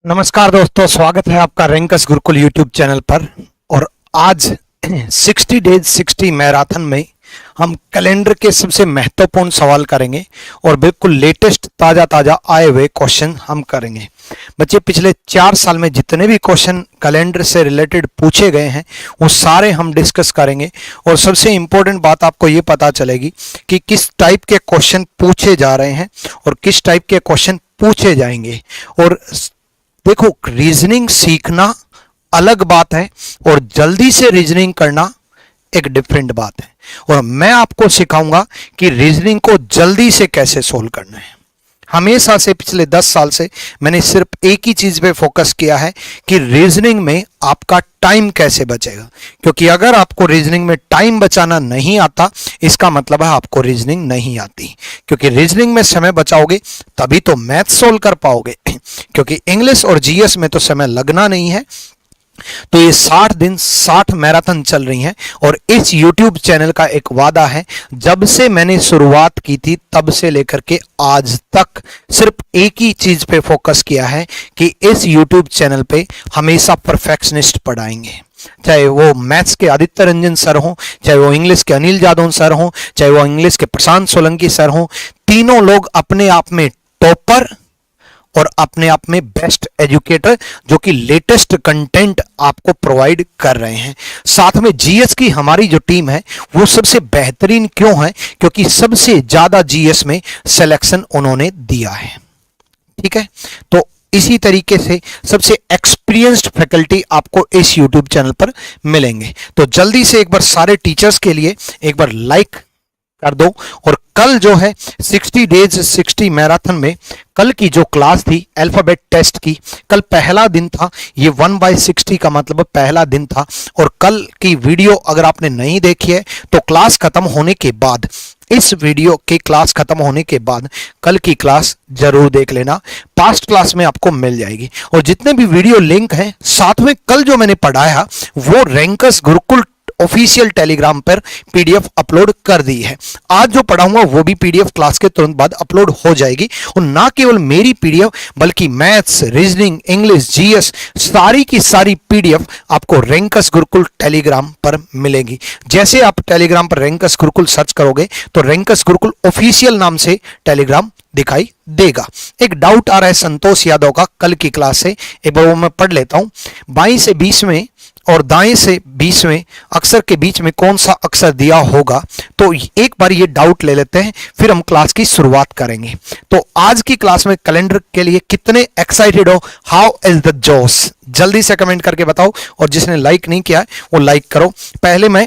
नमस्कार दोस्तों, स्वागत है आपका रैंकस गुरुकुल यूट्यूब चैनल पर। और आज 60 डेज 60 मैराथन में हम कैलेंडर के सबसे महत्वपूर्ण सवाल करेंगे और बिल्कुल लेटेस्ट ताज़ा आए हुए क्वेश्चन हम करेंगे। बच्चे, पिछले 4 साल में जितने भी क्वेश्चन कैलेंडर से रिलेटेड पूछे गए हैं वो सारे हम डिस्कस करेंगे। और सबसे इम्पोर्टेंट बात आपको ये पता चलेगी कि किस टाइप के क्वेश्चन पूछे जा रहे हैं और किस टाइप के क्वेश्चन पूछे जाएंगे। और देखो, रीजनिंग सीखना अलग बात है और जल्दी से रीजनिंग करना एक डिफरेंट बात है। और मैं आपको सिखाऊंगा कि रीजनिंग को जल्दी से कैसे सोल्व करना है। हमेशा से पिछले 10 साल से मैंने सिर्फ एक ही चीज पे फोकस किया है कि रीजनिंग में आपका टाइम कैसे बचेगा। क्योंकि अगर आपको रीजनिंग में टाइम बचाना नहीं आता, इसका मतलब है आपको रीजनिंग नहीं आती। क्योंकि रीजनिंग में समय बचाओगे तभी तो मैथ सोल्व कर पाओगे। क्योंकि इंग्लिश और जीएस में तो समय लगना नहीं है। तो ये 60 दिन 60 मैराथन चल रही हैं। और इस YouTube चैनल का एक वादा है, जब से मैंने शुरुआत की थी तब से लेकर के आज तक सिर्फ एक ही चीज पे फोकस किया है कि इस YouTube चैनल पे हमेशा परफेक्शनिस्ट पढ़ाएंगे। चाहे वो मैथ्स के आदित्य रंजन सर हों, चाहे वो इंग्लिश के अनिल जादव सर हों, चाहे वो इंग्लिश के प्रशांत सोलंकी सर हों, तीनों लोग अपने आप में टॉपर और अपने आप में बेस्ट एजुकेटर जो कि लेटेस्ट कंटेंट आपको प्रोवाइड कर रहे हैं। साथ में जीएस की हमारी जो टीम है वो सबसे बेहतरीन क्यों है? क्योंकि सबसे ज्यादा जीएस में सिलेक्शन उन्होंने दिया है। ठीक है, तो इसी तरीके से सबसे एक्सपीरियंस्ड फैकल्टी आपको इस यूट्यूब चैनल पर मिलेंगे। तो जल्दी से एक बार सारे टीचर्स के लिए एक बार लाइक कर दो। और कल जो है 60 डेज 60 मैराथन में कल की जो क्लास थी अल्फाबेट टेस्ट की, कल पहला दिन था। ये 1/60 का मतलब पहला दिन था। और कल की वीडियो अगर आपने नहीं देखी है तो क्लास खत्म होने के बाद, इस वीडियो की क्लास खत्म होने के बाद कल की क्लास जरूर देख लेना। पास्ट क्लास में आपको मिल जाएगी। और जितने भी वीडियो लिंक हैं, साथ में कल जो मैंने पढ़ाया वो रैंकस गुरुकुल ऑफिशियल टेलीग्राम पर पीडीएफ अपलोड कर दी है। आज जो पढ़ाऊंगा वो भी पीडीएफ क्लास के तुरंत बाद अपलोड हो जाएगी। और ना केवल मेरी पीडीएफ बल्कि मैथ्स, रीजनिंग, इंग्लिश, जीएस सारी की सारी पीडीएफ आपको रैंकस गुरुकुल टेलीग्राम पर मिलेगी। जैसे आप टेलीग्राम पर रैंकस गुरुकुल सर्च करोगे तो रैंकस गुरुकुल ऑफिशियल नाम से टेलीग्राम दिखाई देगा। एक डाउट आ रहा है संतोष यादव का कल की क्लास से, एक बार वो मैं पढ़ लेता हूं। बाईं से 20वें और दाएं से 20वें अक्षर के बीच में कौन सा अक्षर दिया होगा? तो एक बार ये डाउट ले लेते हैं, फिर हम क्लास की शुरुआत करेंगे। तो आज की क्लास में कैलेंडर के लिए कितने एक्साइटेड हो? हाउ इज द जोश? जल्दी से कमेंट करके बताओ। और जिसने लाइक नहीं किया है वो लाइक करो। पहले मैं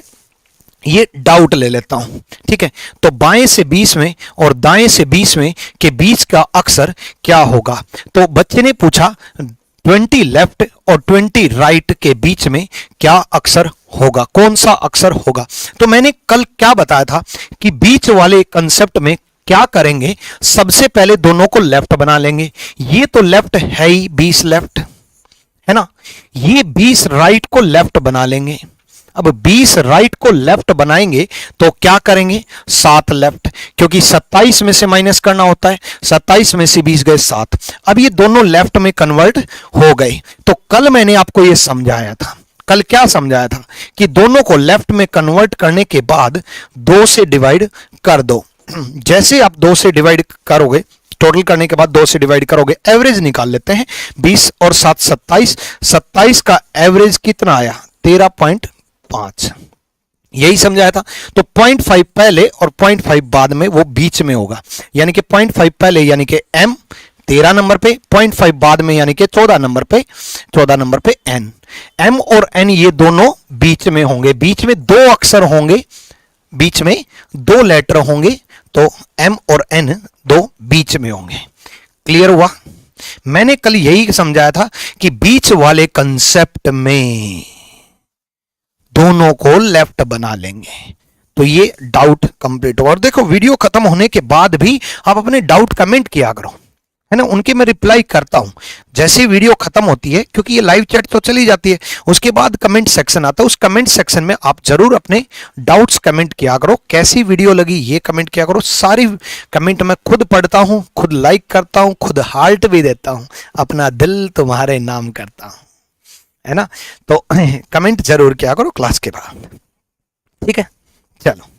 ये डाउट ले लेता हूं, ठीक है। तो बाएं से 20वें और दाएं से 20वें के बीच का अक्षर क्या होगा? तो बच्चे ने पूछा 20 लेफ्ट और 20 राइट के बीच में क्या अक्षर होगा, कौन सा अक्षर होगा? तो मैंने कल क्या बताया था कि बीच वाले कंसेप्ट में क्या करेंगे, सबसे पहले दोनों को लेफ्ट बना लेंगे। ये तो लेफ्ट है ही, 20 लेफ्ट है ना। ये 20 राइट को लेफ्ट बना लेंगे। अब 20 राइट को लेफ्ट बनाएंगे तो क्या करेंगे? 7 लेफ्ट, क्योंकि 27 में से माइनस करना होता है। 27 में से 20 गए 7। अब ये दोनों लेफ्ट में कन्वर्ट हो गए। तो कल मैंने आपको ये समझाया था, कल क्या समझाया था कि दोनों को लेफ्ट में कन्वर्ट करने के बाद 2 से डिवाइड कर दो। जैसे आप 2 से डिवाइड करोगे, टोटल करने के बाद 2 से डिवाइड करोगे, एवरेज निकाल लेते हैं। 20 और 7 27, 27 का एवरेज कितना आया? 13.5। यही समझाया था। तो 0.5 पहले और 0.5 बाद में वो बीच में होगा। यानी कि 0.5 पहले यानी कि m 13 नंबर पे, 0.5 बाद में यानी कि 14 नंबर पे n। m और n ये दोनों बीच में होंगे। बीच में 2 अक्षर होंगे, बीच में 2 लेटर होंगे। तो m और n 2 बीच में होंगे। क्लियर हुआ? मैंने कल यही समझाया था कि बीच वाले कंसेप्ट में दोनों को लेफ्ट बना लेंगे। तो ये डाउट कंप्लीट हुआ। और देखो, वीडियो खत्म होने के बाद भी आप अपने डाउट कमेंट किया करो, है ना, उनके मैं रिप्लाई करता हूं जैसे ही वीडियो खत्म होती है, क्योंकि ये लाइव चैट तो चली जाती है। उसके बाद कमेंट सेक्शन आता है, उस कमेंट सेक्शन में आप जरूर अपने डाउट्स कमेंट किया करो, कैसी वीडियो लगी ये कमेंट किया करो। सारी कमेंट मैं खुद पढ़ता हूं, खुद लाइक करता हूं, खुद हार्ट भी देता हूं, अपना दिल तुम्हारे नाम करता हूं, है ना। तो कमेंट जरूर किया करो क्लास के बाद, ठीक है। चलो,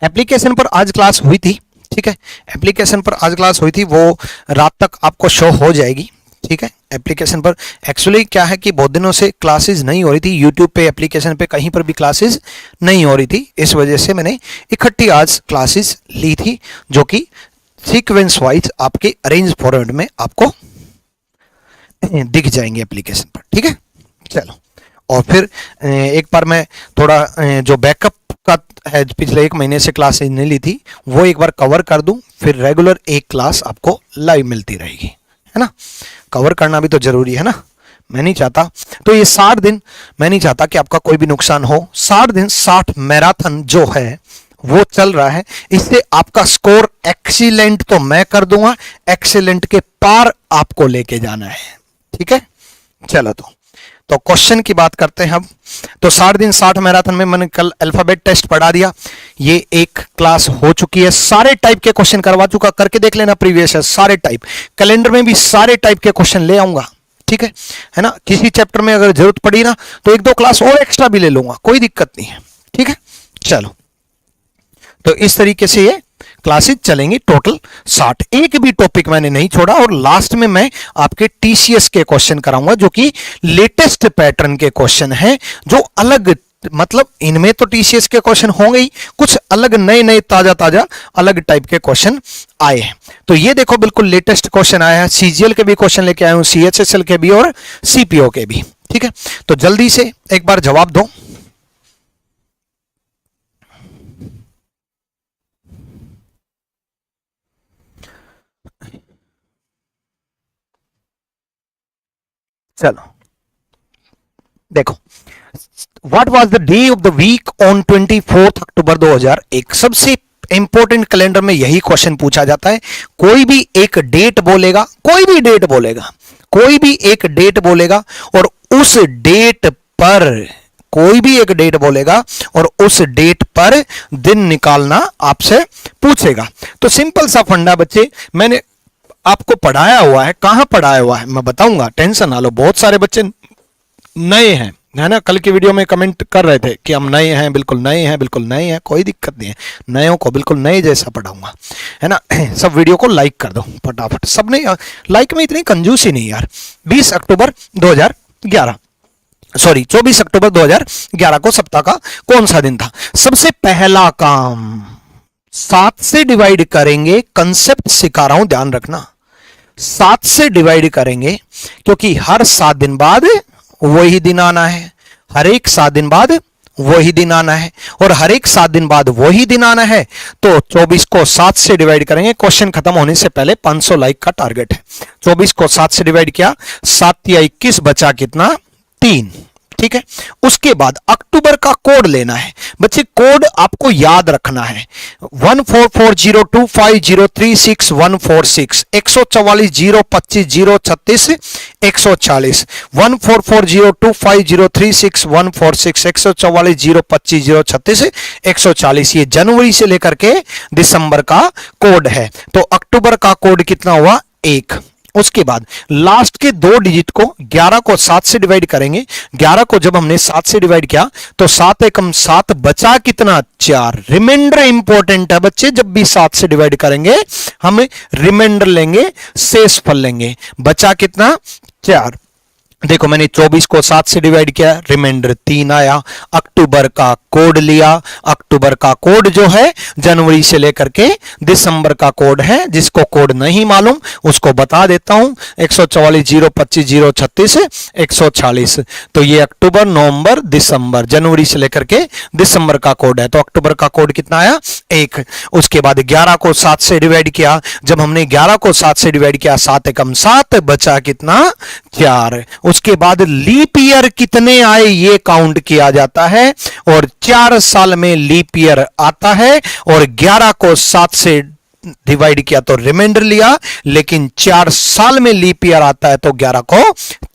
एप्लीकेशन पर आज क्लास हुई थी, ठीक है। एप्लीकेशन पर आज क्लास हुई थी, वो रात तक आपको शो हो जाएगी, ठीक है। एप्लीकेशन पर एक्चुअली क्या है कि बहुत दिनों से क्लासेस नहीं हो रही थी यूट्यूब पे, एप्लीकेशन पे कहीं पर भी क्लासेस नहीं हो रही थी, इस वजह से मैंने इकट्ठी आज क्लासेस ली थी, जो कि सीक्वेंस वाइज आपके अरेंज फॉरवर्ड में आपको दिख जाएंगे एप्लीकेशन पर, ठीक है। चलो, और फिर एक बार मैं थोड़ा जो बैकअप का है, पिछले 1 महीने से क्लासेज नहीं ली थी, वो एक बार कवर कर दूं, फिर रेगुलर एक क्लास आपको लाइव मिलती रहेगी, है ना। कवर करना भी तो जरूरी है ना, मैं नहीं चाहता। तो ये 60 दिन मैं नहीं चाहता कि आपका कोई भी नुकसान हो। 60 दिन 60 मैराथन जो है वो चल रहा है, इससे आपका स्कोर एक्सीलेंट तो मैं कर दूंगा, एक्सीलेंट के पार आपको लेके जाना है, ठीक है। चलो, तो क्वेश्चन की बात करते हैं अब। तो 60 दिन 60 मैराथन में मैंने कल अल्फाबेट टेस्ट पढ़ा दिया, ये एक क्लास हो चुकी है, सारे टाइप के क्वेश्चन करवा चुका, करके देख लेना प्रीवियस है सारे टाइप, कैलेंडर में भी सारे टाइप के क्वेश्चन ले आऊंगा, ठीक है ना। किसी चैप्टर में अगर जरूरत पड़ी ना तो 1-2 क्लास और एक्स्ट्रा भी ले लूंगा, कोई दिक्कत नहीं है, ठीक है। चलो, तो इस तरीके से ये क्लासेस चलेंगी टोटल 60, एक भी टॉपिक मैंने नहीं छोड़ा। और लास्ट में मैं आपके टीसीएस के क्वेश्चन कराऊंगा, जो कि लेटेस्ट पैटर्न के क्वेश्चन हैं, जो अलग, मतलब इनमें तो टीसीएस के क्वेश्चन होंगे ही, कुछ अलग नए नए ताजा ताजा अलग टाइप के क्वेश्चन आए हैं। तो ये देखो बिल्कुल लेटेस्ट क्वेश्चन आया है, सीजीएल के भी क्वेश्चन लेके आया हूं, सीएचएसएल के भी और सीपीओ के भी, ठीक है। तो जल्दी से एक बार जवाब दो। चलो देखो, what was the day of the week on 24 October 2001। सबसे इंपॉर्टेंट कैलेंडर में यही क्वेश्चन पूछा जाता है। कोई भी एक डेट बोलेगा, कोई भी डेट बोलेगा, कोई भी एक डेट बोलेगा, और उस डेट पर, कोई भी एक डेट बोलेगा और उस डेट पर दिन निकालना आपसे पूछेगा। तो सिंपल सा फंडा बच्चे, मैंने आपको पढ़ाया हुआ है, कहां पढ़ाया हुआ है मैं बताऊंगा, टेंशन ना लो। बहुत सारे बच्चे नए हैं, है ना, कल की वीडियो में कमेंट कर रहे थे कि हम नए हैं, बिल्कुल नए हैं, बिल्कुल नए हैं, कोई दिक्कत नहीं है, नयों को बिल्कुल नए जैसा पढ़ाऊंगा, है ना। सब वीडियो को लाइक कर दो फटाफट, सबने लाइक में इतनी कंजूसी नहीं यार। 20 अक्टूबर 2011, सॉरी 24 अक्टूबर 2011 को सप्ताह का कौन सा दिन था। सबसे पहला काम 7 से डिवाइड करेंगे, कंसेप्ट सिखा रहा हूं ध्यान रखना, 7 से डिवाइड करेंगे, क्योंकि हर 7 दिन बाद वही दिन आना है, हर एक 7 दिन बाद वही दिन आना है, और हर एक 7 दिन बाद वही दिन आना है। तो 24 को 7 से डिवाइड करेंगे, क्वेश्चन खत्म होने से पहले 500 लाइक का टारगेट है। 24 को 7 से डिवाइड किया, 7 या 21 बचा कितना, 3, ठीक है। उसके बाद अक्टूबर का कोड लेना है बच्चे, कोड आपको याद रखना है 144025036 144025036 140 144025036 144 140 ये जनवरी से लेकर के दिसंबर का कोड है। तो अक्टूबर का कोड कितना हुआ, 1। उसके बाद लास्ट के 2 डिजिट को 11 को 7 से डिवाइड करेंगे, 11 को जब हमने 7 से डिवाइड किया तो 7 एकम 7 बचा कितना, 4। रिमाइंडर इंपॉर्टेंट है बच्चे, जब भी 7 से डिवाइड करेंगे हम रिमाइंडर लेंगे, शेषफल लेंगे, बचा कितना, 4। देखो मैंने 24 को 7 से डिवाइड किया, रिमाइंडर 3 आया। अक्टूबर का कोड लिया, अक्टूबर का कोड जो है जनवरी से लेकर के दिसंबर का कोड है, जिसको कोड नहीं मालूम उसको बता देता हूं, 144025036 140। तो ये अक्टूबर, नवंबर, दिसंबर, जनवरी से लेकर के दिसंबर का कोड है। तो अक्टूबर का कोड कितना आया, 1। उसके बाद 11 को 7 से डिवाइड किया, जब हमने 11 को 7 से डिवाइड किया 7 एकम 7 बचा कितना, 4। उसके बाद लीप ईयर कितने आए ये काउंट किया जाता है, और 4 साल में लीप ईयर आता है, और 11 को 7 से डिवाइड किया तो रिमाइंडर लिया, लेकिन 4 साल में लीप ईयर आता है तो 11 को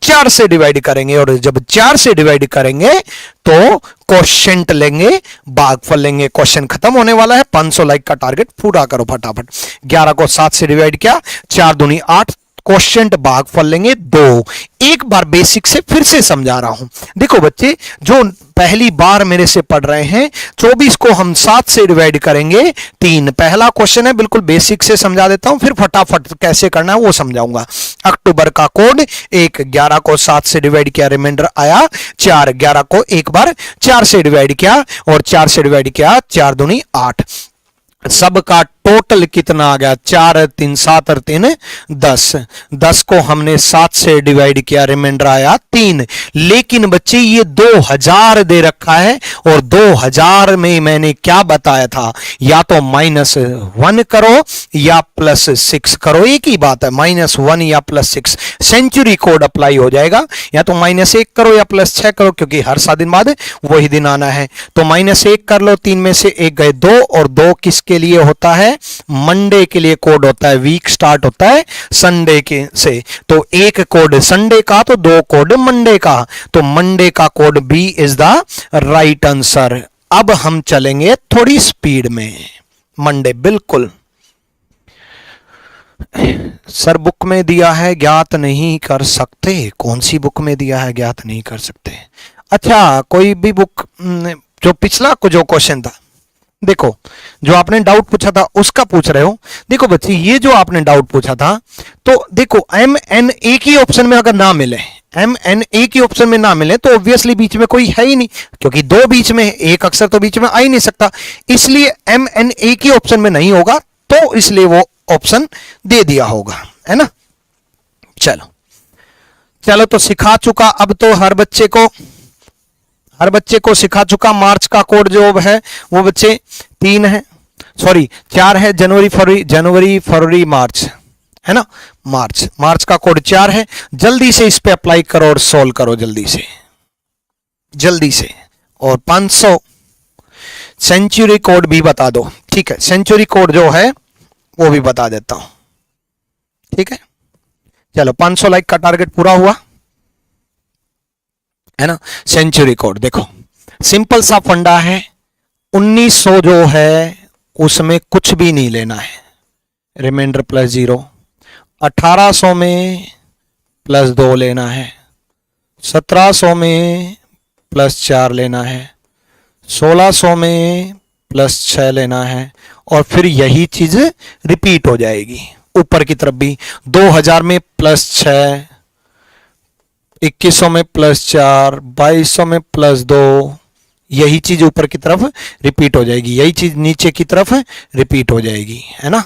4 से डिवाइड करेंगे, और जब 4 से डिवाइड करेंगे तो क्वोशेंट लेंगे, भागफल लेंगे। क्वेश्चन खत्म होने वाला है। 500 लाइक का टारगेट पूरा करो फटाफट। 11 को 7 से डिवाइड किया, 4 दूनी 8, क्वोशेंट भागफल लेंगे 2। एक बार बेसिक से फिर से समझा रहा हूं। देखो बच्चे जो पहली बार मेरे से पढ़ रहे हैं, 24 को हम 7 से डिवाइड करेंगे 3। पहला क्वेश्चन है, बिल्कुल बेसिक से समझा देता हूं, फिर फटाफट कैसे करना है वो समझाऊंगा। अक्टूबर का कोड 1, 11 को 7 से डिवाइड किया, रिमाइंडर आया 4। 11 को एक बार 4 से डिवाइड किया और 4 से डिवाइड किया, 4 दूनी 8। सबका टोटल कितना आ गया? 4 3 7 और 3 10। 10 को हमने 7 से डिवाइड किया, रिमाइंडर आया 3। लेकिन बच्चे ये 2000 दे रखा है, और 2000 में मैंने क्या बताया था? या तो -1 करो या +6 करो, एक ही बात है, -1 या +6। सेंचुरी कोड अप्लाई हो जाएगा। या तो -1 करो या +6 करो, क्योंकि हर 7 दिन बाद वही दिन आना है। तो -1 कर लो, 3 में से 1 गए 2, और 2 किसके लिए होता है? मंडे के लिए कोड होता है। वीक स्टार्ट होता है संडे के से, तो 1 कोड संडे का तो 2 कोड मंडे का, तो मंडे का code B is the right answer. अब हम चलेंगे थोड़ी स्पीड में। मंडे बिल्कुल सर बुक में दिया है, ज्ञात नहीं कर सकते। कौन सी बुक में दिया है ज्ञात नहीं कर सकते? अच्छा, कोई भी बुक, जो पिछला जो क्वेश्चन था, देखो जो आपने डाउट पूछा था उसका पूछ रहे हो। देखो बच्चे ये जो आपने डाउट पूछा था, तो देखो MN एक ही ऑप्शन में अगर ना मिले, MN एक ही ऑप्शन में ना मिले, तो ऑब्वियसली बीच में कोई है ही नहीं, क्योंकि 2 बीच में, एक अक्षर तो बीच में आ ही नहीं सकता। इसलिए MN एक ही ऑप्शन में नहीं होगा, तो इसलिए वो ऑप्शन दे दिया होगा, है ना। चलो चलो, तो सिखा चुका। अब तो हर बच्चे को सिखा चुका। मार्च का कोड जो है वो बच्चे 3 है, सॉरी 4 है। जनवरी फरवरी मार्च, है ना। मार्च का कोड 4 है। जल्दी से इस पे अप्लाई करो और सोल्व करो जल्दी से। और 500 सेंचुरी कोड भी बता दो, ठीक है। सेंचुरी कोड जो है वो भी बता देता हूं, ठीक है। चलो 500 लाइक का टारगेट पूरा हुआ, है ना। सेंचुरी कोड देखो, सिंपल सा फंडा है। 1900 जो है उसमें कुछ भी नहीं लेना है, रिमाइंडर +0। 1800 में +2 लेना है। 1700 में +4 लेना है। 1600 में +6 लेना है, और फिर यही चीज रिपीट हो जाएगी ऊपर की तरफ भी। 2000 में +6, 2100 में +4, 2200 में +2, यही चीज ऊपर की तरफ रिपीट हो जाएगी, यही चीज नीचे की तरफ रिपीट हो जाएगी, है ना।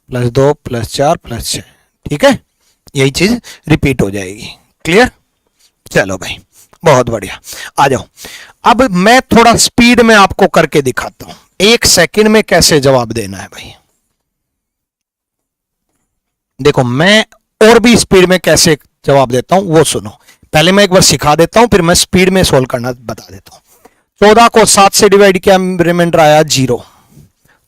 +2 +4 +6, ठीक है, यही चीज रिपीट हो जाएगी। क्लियर? चलो भाई, बहुत बढ़िया। आ जाओ, अब मैं थोड़ा स्पीड में आपको करके दिखाता हूं, 1 सेकंड में कैसे जवाब देना है भाई। देखो मैं और भी स्पीड में कैसे जवाब देता हूं वो सुनो। पहले मैं एक बार सिखा देता हूं, फिर मैं स्पीड में सोल्व करना बता देता हूं। 14 को 7 से डिवाइड किया, रिमाइंडर आया 0।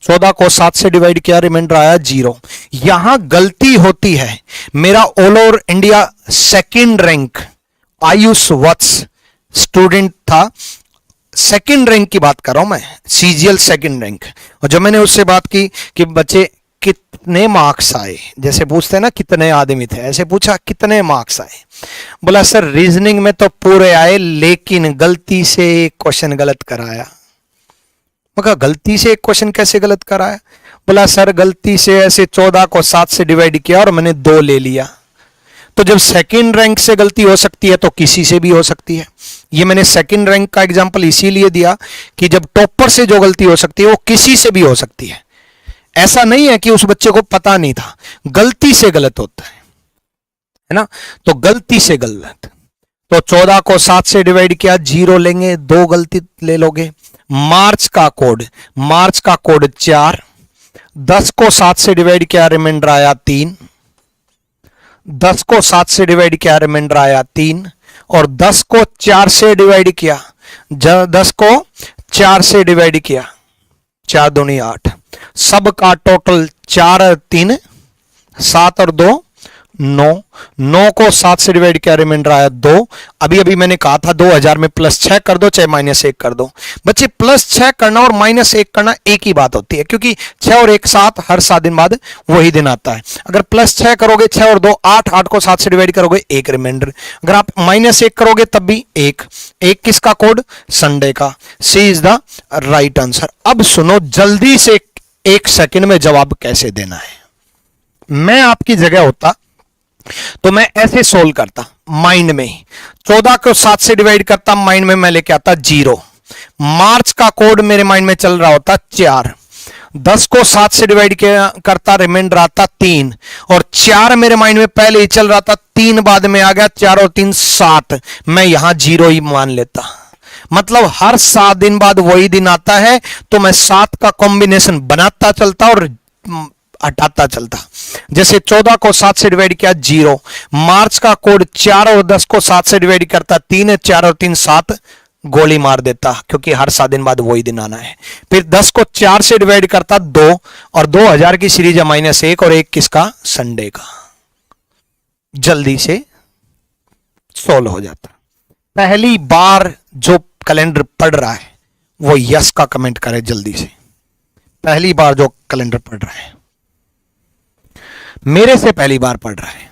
14 को 7 से डिवाइड किया, रिमाइंडर आया 0। यहां गलती होती है। मेरा all over India 2nd rank Ayush Vats student था, 2nd रैंक की बात कर रहा हूं मैं, CGL 2nd रैंक। और जब मैंने उससे बात की कि बच्चे कितने मार्क्स आए, जैसे पूछते हैं ना कितने आदमी थे, ऐसे पूछा कितने मार्क्स आए। बोला सर रीजनिंग में तो पूरे आए, लेकिन गलती से एक क्वेश्चन गलत कराया। मैं कहा गलती से एक क्वेश्चन कैसे गलत कराया? बोला सर गलती से ऐसे 14 को 7 से डिवाइड किया और मैंने 2 ले लिया। तो जब 2nd रैंक से गलती हो सकती है तो किसी से भी हो सकती है। ये मैंने 2nd रैंक का एग्जांपल इसीलिए दिया कि जब टॉपर से जो गलती हो सकती है वो किसी से भी हो सकती है। ऐसा नहीं है कि उस बच्चे को पता नहीं था, गलती से गलत होता है ना। तो गलती से गलत, तो 14 को 7 से डिवाइड किया, 0 लेंगे, 2 गलती ले लोगे। मार्च का कोड 4। 10 को 7 से डिवाइड किया, रिमाइंडर आया 3। 10 को 7 से डिवाइड किया, रिमाइंडर आया 3। और 10 को 4 से डिवाइड किया, 10 को 4 से डिवाइड किया, 4 दूनी 8। सबका टोटल 4 और 3 7 और 2 9, 9 को 7 से डिवाइड किया, रिमाइंडर आया 2। अभी अभी मैंने कहा था 2000 में +6 कर दो चाहे -1 कर दो। बच्चे +6 करना और -1 करना एक ही बात होती है, क्योंकि 6 और 1 7, हर 7 दिन बाद वही दिन आता है। अगर +6 करोगे 6 और 2 8, 8 को 7 से डिवाइड करोगे 1 रिमाइंडर। अगर आप -1 करोगे तब भी 1 किसका कोड? संडे का। C is the right answer. अब सुनो जल्दी से, 1 सेकंड में जवाब कैसे देना है। मैं आपकी जगह होता तो मैं ऐसे सोल्व करता माइंड में ही। 14 को 7 से डिवाइड करता, माइंड में मैं लेके आता 0। मार्च का कोड मेरे माइंड में चल रहा होता 4। 10 को 7 से डिवाइड करता, रिमाइंडर आता 3। और 4 मेरे माइंड में पहले ही चल रहा था, 3 बाद में आ गया, 4 और 3 7। मैं यहां 0 ही मान लेता। मतलब हर 7 दिन बाद वही दिन आता है, तो मैं 7 का कॉम्बिनेशन बनाता चलता और हटाता चलता। जैसे 14 को 7 से डिवाइड किया 0, मार्च का कोड 4 और 10 को 7 से डिवाइड करता 3 है, 4 और 3 7, गोली मार देता, क्योंकि हर 7 दिन बाद वही दिन आना है। फिर 10 को 4 से डिवाइड करता 2, और 2000 की सीरीज है -1 और 1 किसका? संडे का। जल्दी से सोल्व हो जाता। पहली बार जो कैलेंडर पढ़ रहा है वो यस का कमेंट करे जल्दी से। पहली बार जो कैलेंडर पढ़ रहा है, मेरे से पहली बार पढ़ रहा है,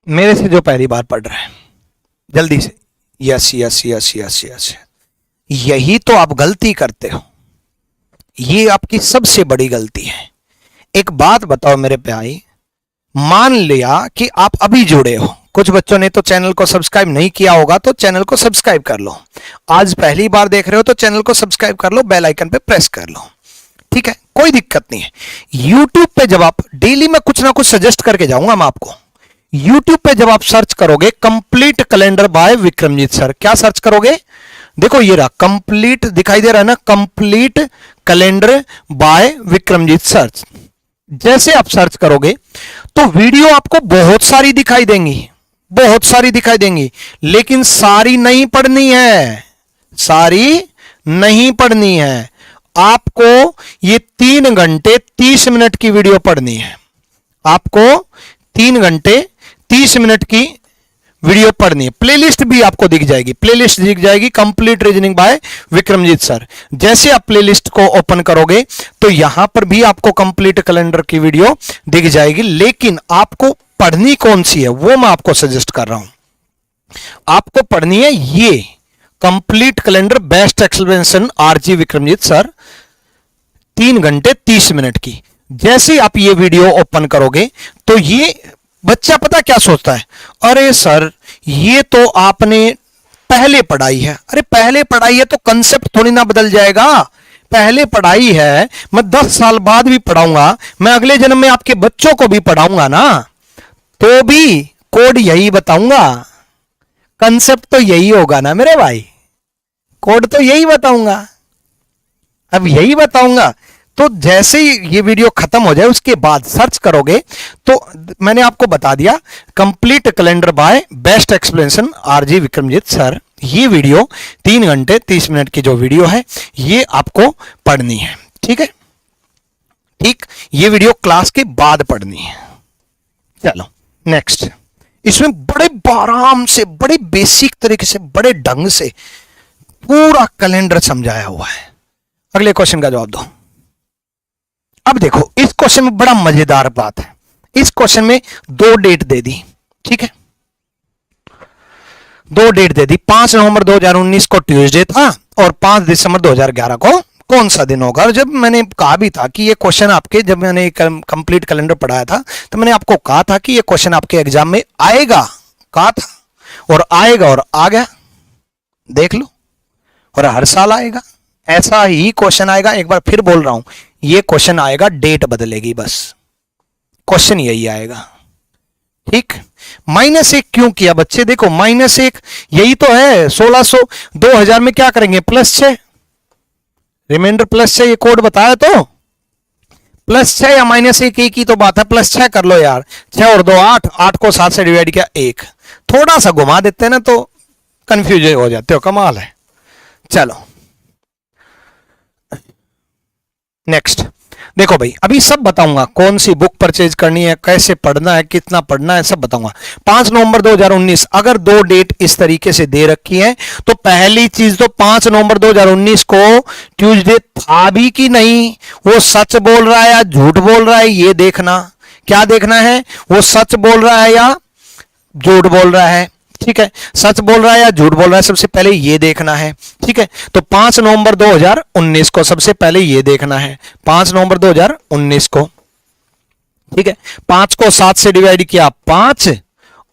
मेरे से जो पहली बार पढ़ रहा है जल्दी से yes yes yes yes yes. यही तो आप गलती करते हो, ये आपकी सबसे बड़ी गलती है। एक बात बताओ मेरे प्यारी, मान लिया कि आप अभी जुड़े हो, कुछ बच्चों ने तो चैनल को सब्सक्राइब नहीं किया होगा, तो चैनल को सब्सक्राइब कर लो। आज पहली बार देख रहे हो तो चैनल को सब्सक्राइब कर लो, बेल आइकन पे प्रेस कर लो, ठीक है, कोई दिक्कत नहीं है। यूट्यूब पे जब आप डेली में कुछ ना कुछ सजेस्ट करके जाऊंगा मैं आपको। यूट्यूब पे जब आप सर्च करोगे complete calendar by Vikramjeet sir, क्या सर्च करोगे? देखो ये रहा कंप्लीट, दिखाई दे रहा है ना, complete calendar by Vikramjeet sir. जैसे आप सर्च करोगे तो वीडियो आपको बहुत सारी दिखाई देंगी, बहुत सारी दिखाई देंगी, लेकिन सारी नहीं पढ़नी है, सारी नहीं पढ़नी है। आपको ये 3 घंटे 30 मिनट की वीडियो पढ़नी है। आपको 3 घंटे 30 मिनट की वीडियो पढ़नी है। प्लेलिस्ट भी आपको दिख जाएगी, प्लेलिस्ट दिख जाएगी complete reasoning bye Vikramjeet sir. जैसे आप प्लेलिस्ट को ओपन करोगे तो यहां पर भी आपको कंप्लीट कैलेंडर की वीडियो दिख जाएगी, लेकिन आपको पढ़नी कौन सी है वो मैं आपको सजेस्ट कर रहा हूं। आपको पढ़नी है ये complete calendar best explanation RG Vikramjeet sir, 3 घंटे 30 मिनट की। जैसे आप ये वीडियो ओपन करोगे तो ये बच्चा पता क्या सोचता है, अरे सर ये तो आपने पहले पढ़ाई है। अरे पहले पढ़ाई है तो कंसेप्ट थोड़ी ना बदल जाएगा। पहले पढ़ाई है, मैं 10 साल बाद भी पढ़ाऊंगा, मैं अगले जन्म में आपके बच्चों को भी पढ़ाऊंगा ना, तो भी कोड यही बताऊंगा, कंसेप्ट तो यही होगा ना मेरे भाई, कोड तो यही बताऊंगा, अब यही बताऊंगा। तो जैसे ही ये वीडियो खत्म हो जाए उसके बाद सर्च करोगे तो मैंने आपको बता दिया complete calendar by best explanation RG Vikramjeet sir. ये वीडियो 3 घंटे 30 मिनट की जो वीडियो है ये आपको पढ़नी है, ठीक है, ठीक। ये वीडियो क्लास के बाद पढ़नी है। चलो नेक्स्ट, इसमें बड़े आराम से, बड़े बेसिक तरीके से, बड़े ढंग से पूरा कैलेंडर समझाया हुआ है। अगले क्वेश्चन का जवाब दो। अब देखो इस क्वेश्चन में बड़ा मजेदार बात है, इस क्वेश्चन में 2 डेट दे दी, ठीक है, 2 डेट दे दी। 5 नवंबर 2019 को ट्यूसडे था और 5 दिसंबर 2011 को कौन सा दिन होगा। और जब मैंने कहा भी था कि ये क्वेश्चन आपके, जब मैंने कंप्लीट कैलेंडर पढ़ाया था तो मैंने आपको कहा था कि ये क्वेश्चन आपके एग्जाम में आएगा, कहा था, और आएगा और आ गया, देख लो। और हर साल आएगा, ऐसा ही क्वेश्चन आएगा। एक बार फिर बोल रहा हूं, ये क्वेश्चन आएगा, डेट बदलेगी, बस क्वेश्चन यही आएगा, ठीक। -1 क्यों किया बच्चे? देखो -1 यही तो है, 1600 2000 में क्या करेंगे +6, रिमाइंडर +6, ये कोड बताया तो +6 या -1 एक ही तो बात है। +6 कर लो यार, 6 और 2 8, 8 को 7 से डिवाइड किया 1। थोड़ा सा घुमा देते हैं ना तो कंफ्यूज हो जाते हो, कमाल है। चलो नेक्स्ट देखो भाई, अभी सब बताऊंगा कौन सी बुक परचेज करनी है, कैसे पढ़ना है, कितना पढ़ना है, सब बताऊंगा। 5 नवंबर 2019, अगर दो डेट इस तरीके से दे रखी है तो पहली चीज तो 5 नवंबर 2019 को ट्यूसडे था भी कि नहीं, वो सच बोल रहा है या झूठ बोल रहा है, ये देखना। क्या देखना है, वो सच बोल रहा है या झूठ बोल रहा है। ठीक है, सच बोल रहा है या झूठ बोल रहा है, सबसे पहले ये देखना है। ठीक है, तो 5 नवंबर 2019 को सबसे पहले ये देखना है, 5 नवंबर 2019 को। ठीक है, 5 को 7 से डिवाइड किया 5,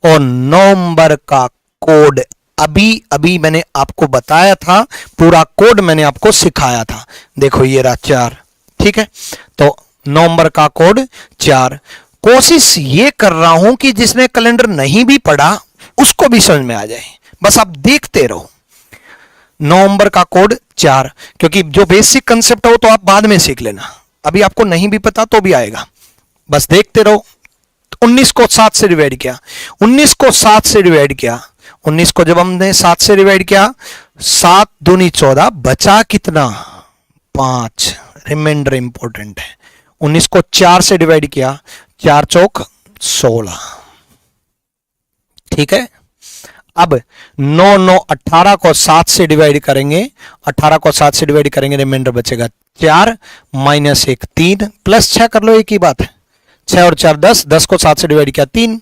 और नवंबर का कोड अभी अभी मैंने आपको बताया था, पूरा कोड मैंने आपको सिखाया था। देखो ये रहा 4। ठीक है, तो नवंबर का कोड 4। कोशिश ये कर रहा हूं कि जिसने कैलेंडर नहीं भी पढ़ा उसको भी समझ में आ जाए, बस आप देखते रहो। नवंबर का कोड 4, क्योंकि जो बेसिक कंसेप्ट हो तो आप बाद में सीख लेना, अभी आपको नहीं भी पता तो भी आएगा, बस देखते रहो। 19 को 7 से डिवाइड किया, 19 को 7 से डिवाइड किया, 19 को जब हमने 7 से डिवाइड किया, 7 दूनी 14, बचा कितना 5, रिमाइंडर इंपॉर्टेंट है। 19 को 4 से डिवाइड किया, 4 चौक 16। ठीक है, अब 9 9 18 को 7 से डिवाइड करेंगे, 18 को 7 से डिवाइड करेंगे, रिमाइंडर बचेगा 4 -1 3, +6 कर लो, एक ही बात है। 6 और 4 10, 10 को 7 से डिवाइड किया 3,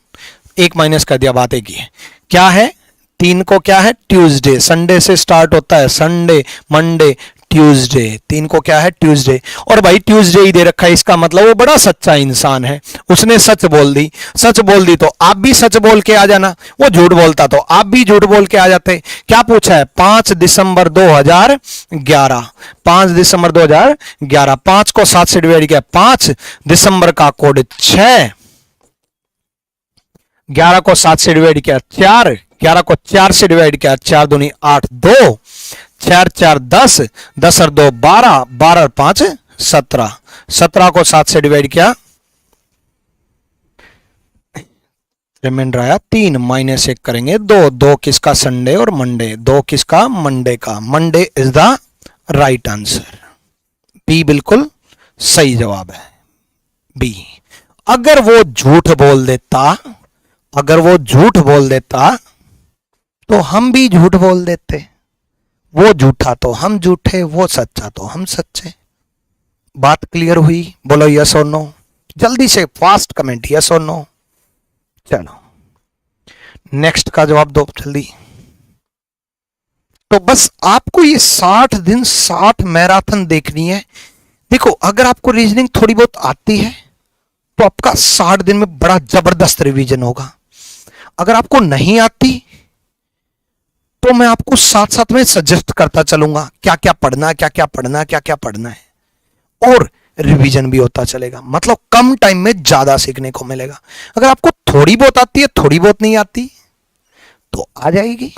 1 माइनस कर दिया, बात एक ही है। क्या है 3 को, क्या है ट्यूसडे, संडे से स्टार्ट होता है, संडे मंडे ट्यूसडे, 3 को क्या है ट्यूसडे। और भाई ट्यूसडे ही दे रखा है, इसका मतलब वो बड़ा सच्चा इंसान है, उसने सच बोल दी। सच बोल दी तो आप भी सच बोल के आ जाना, वो झूठ बोलता तो आप भी झूठ बोल के आ जाते। क्या पूछा है, 5 दिसंबर 2011, 5 दिसंबर 2011, 5 को 7 से डिवाइड किया 5, दिसंबर का कोड 6, 11 को 7 से डिवाइड किया 4, 11 को 4 से डिवाइड किया 4 दूनी 8 2, 4 4 10, 10 और 2 12, 12 और 5 17, 17 को 7 से डिवाइड किया, रिमाइंडर आया 3, -1 करेंगे 2, 2 किसका संडे और मंडे, 2 किसका मंडे का, Monday is the right answer. B बिल्कुल सही जवाब है, बी। अगर वो झूठ बोल देता, अगर वो झूठ बोल देता तो हम भी झूठ बोल देते, वो झूठा तो हम झूठे, वो सच्चा तो हम सच्चे। बात क्लियर हुई, बोलो यस और नो, जल्दी से फास्ट कमेंट यस और नो। चलो नेक्स्ट का जवाब दो जल्दी। तो बस आपको ये 60 दिन 60 मैराथन देखनी है। देखो अगर आपको रीजनिंग थोड़ी बहुत आती है तो आपका 60 दिन में बड़ा जबरदस्त रिवीजन होगा। अगर आपको नहीं आती तो मैं आपको साथ साथ में सजेस्ट करता चलूंगा क्या क्या पढ़ना है, क्या क्या पढ़ना है, क्या क्या पढ़ना है, और रिवीजन भी होता चलेगा। मतलब कम टाइम में ज्यादा सीखने को मिलेगा। अगर आपको थोड़ी बहुत आती है, थोड़ी बहुत नहीं आती तो आ जाएगी।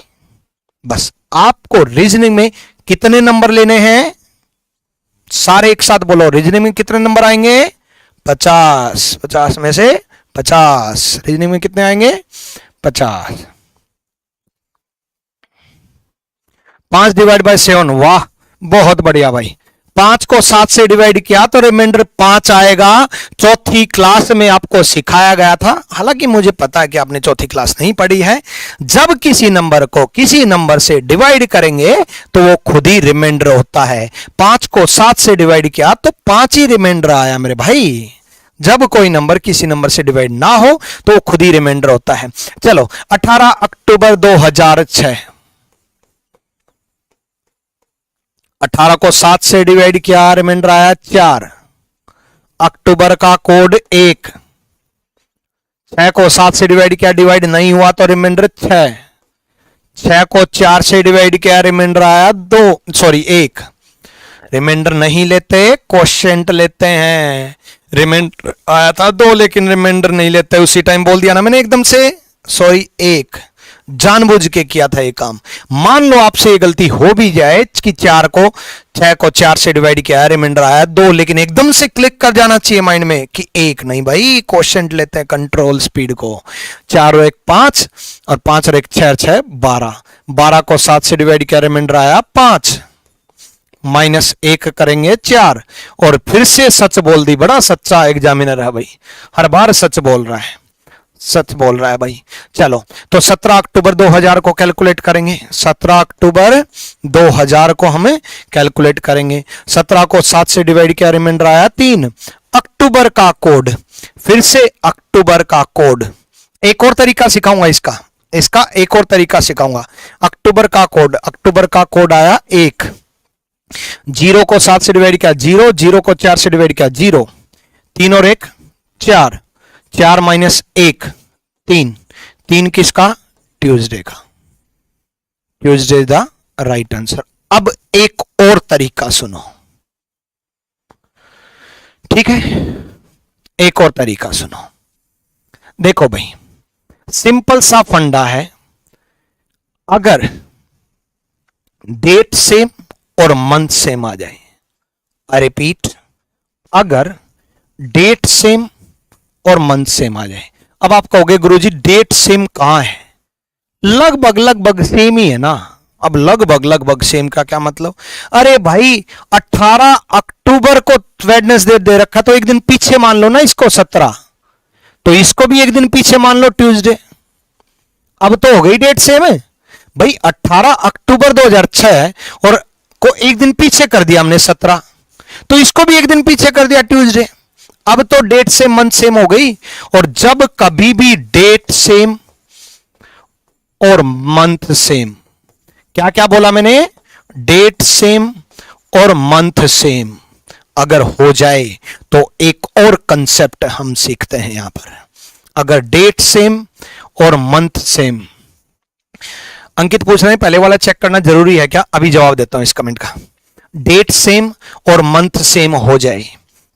बस आपको रीजनिंग में कितने नंबर लेने हैं, सारे एक साथ बोलो, रीजनिंग में कितने नंबर आएंगे 50, 50 में से 50, रीजनिंग में कितने आएंगे 50। 5 डिवाइड बाय 7, वाह बहुत बढ़िया भाई। 5 को 7 से डिवाइड किया तो रिमाइंडर 5 आएगा। चौथी क्लास में आपको सिखाया गया था, हालांकि मुझे पता है कि आपने चौथी क्लास नहीं पढ़ी है। जब किसी नंबर को किसी नंबर से डिवाइड करेंगे तो वो खुद ही रिमाइंडर होता है। 5 को 7 से डिवाइड किया तो 5 ही रिमाइंडर आया मेरे भाई। जब कोई नंबर किसी नंबर से डिवाइड ना हो तो वो खुद ही रिमाइंडर होता है। चलो 18 अक्टूबर 2006, 18 को 7 से डिवाइड किया, रिमाइंडर आया 4, अक्टूबर का कोड 1, 6 को 7 से डिवाइड किया, डिवाइड नहीं हुआ तो रिमाइंडर 6, 6 को 4 से डिवाइड किया, रिमाइंडर आया 1, रिमाइंडर नहीं लेते क्वोशिएंट लेते हैं। रिमाइंडर आया था 2 लेकिन रिमाइंडर नहीं लेते, उसी टाइम बोल दिया ना मैंने एकदम से, 1, जानबूझ के किया था ये काम। मान लो आपसे ये गलती हो भी जाए कि 6 को 4 से डिवाइड किया, रिमाइंडर आया 2, लेकिन एकदम से क्लिक कर जाना चाहिए माइंड में कि 1 नहीं भाई, क्वोशिएंट लेते हैं कंट्रोल स्पीड को। 4 और 1 5 और 5 और 1 6 6 12, 12 को 7 से डिवाइड किया, रिमाइंडर आया 5, माइनस 1 करेंगे 4, और फिर से सच बोल दी। बड़ा सच्चा एग्जामिनर है भाई, हर बार सच बोल रहा है, सच बोल रहा है भाई। चलो तो 17 अक्टूबर 2000 को कैलकुलेट करेंगे, 17 अक्टूबर 2000 को हमें कैलकुलेट करेंगे। 17 को 7 से डिवाइड किया, रिमाइंडर आया 3। अक्टूबर का कोड, फिर से अक्टूबर का कोड, एक और तरीका सिखाऊंगा इसका एक और तरीका सिखाऊंगा। अक्टूबर का कोड आया 1। 0 को 7 से डिवाइड किया 0, 0 को 4 से डिवाइड किया 0, 3 और 1 4, 4 माइनस 1 3, 3 किसका? ट्यूसडे का। Tuesday the right answer. अब एक और तरीका सुनो, ठीक है, एक और तरीका सुनो। देखो भाई, सिंपल सा फंडा है, अगर डेट सेम और मंथ सेम आ जाए, आई रिपीट, अगर डेट सेम और मंथ सेम आ जाए। अब आप कहोगे गुरुजी डेट सेम कहां है? लगभग सेम ही है ना। अब लगभग सेम का क्या मतलब? अरे भाई 18 अक्टूबर को वेडनेसडे दे रखा, तो एक दिन पीछे मान लो ना इसको 17, तो इसको भी एक दिन पीछे मान लो ट्यूसडे। अब तो हो गई डेट सेम है भाई। 18 अक्टूबर 2006 है और को एक दिन पीछे कर दिया हमने 17, तो इसको भी एक दिन पीछे कर दिया ट्यूसडे। अब तो डेट सेम मंथ सेम हो गई। और जब कभी भी डेट सेम और मंथ सेम, क्या क्या बोला मैंने? डेट सेम और मंथ सेम अगर हो जाए तो एक और कंसेप्ट हम सीखते हैं यहां पर। अगर डेट सेम और मंथ सेम, अंकित पूछ रहे हैं पहले वाला चेक करना जरूरी है क्या? अभी जवाब देता हूं इस कमेंट का। डेट सेम और मंथ सेम हो जाए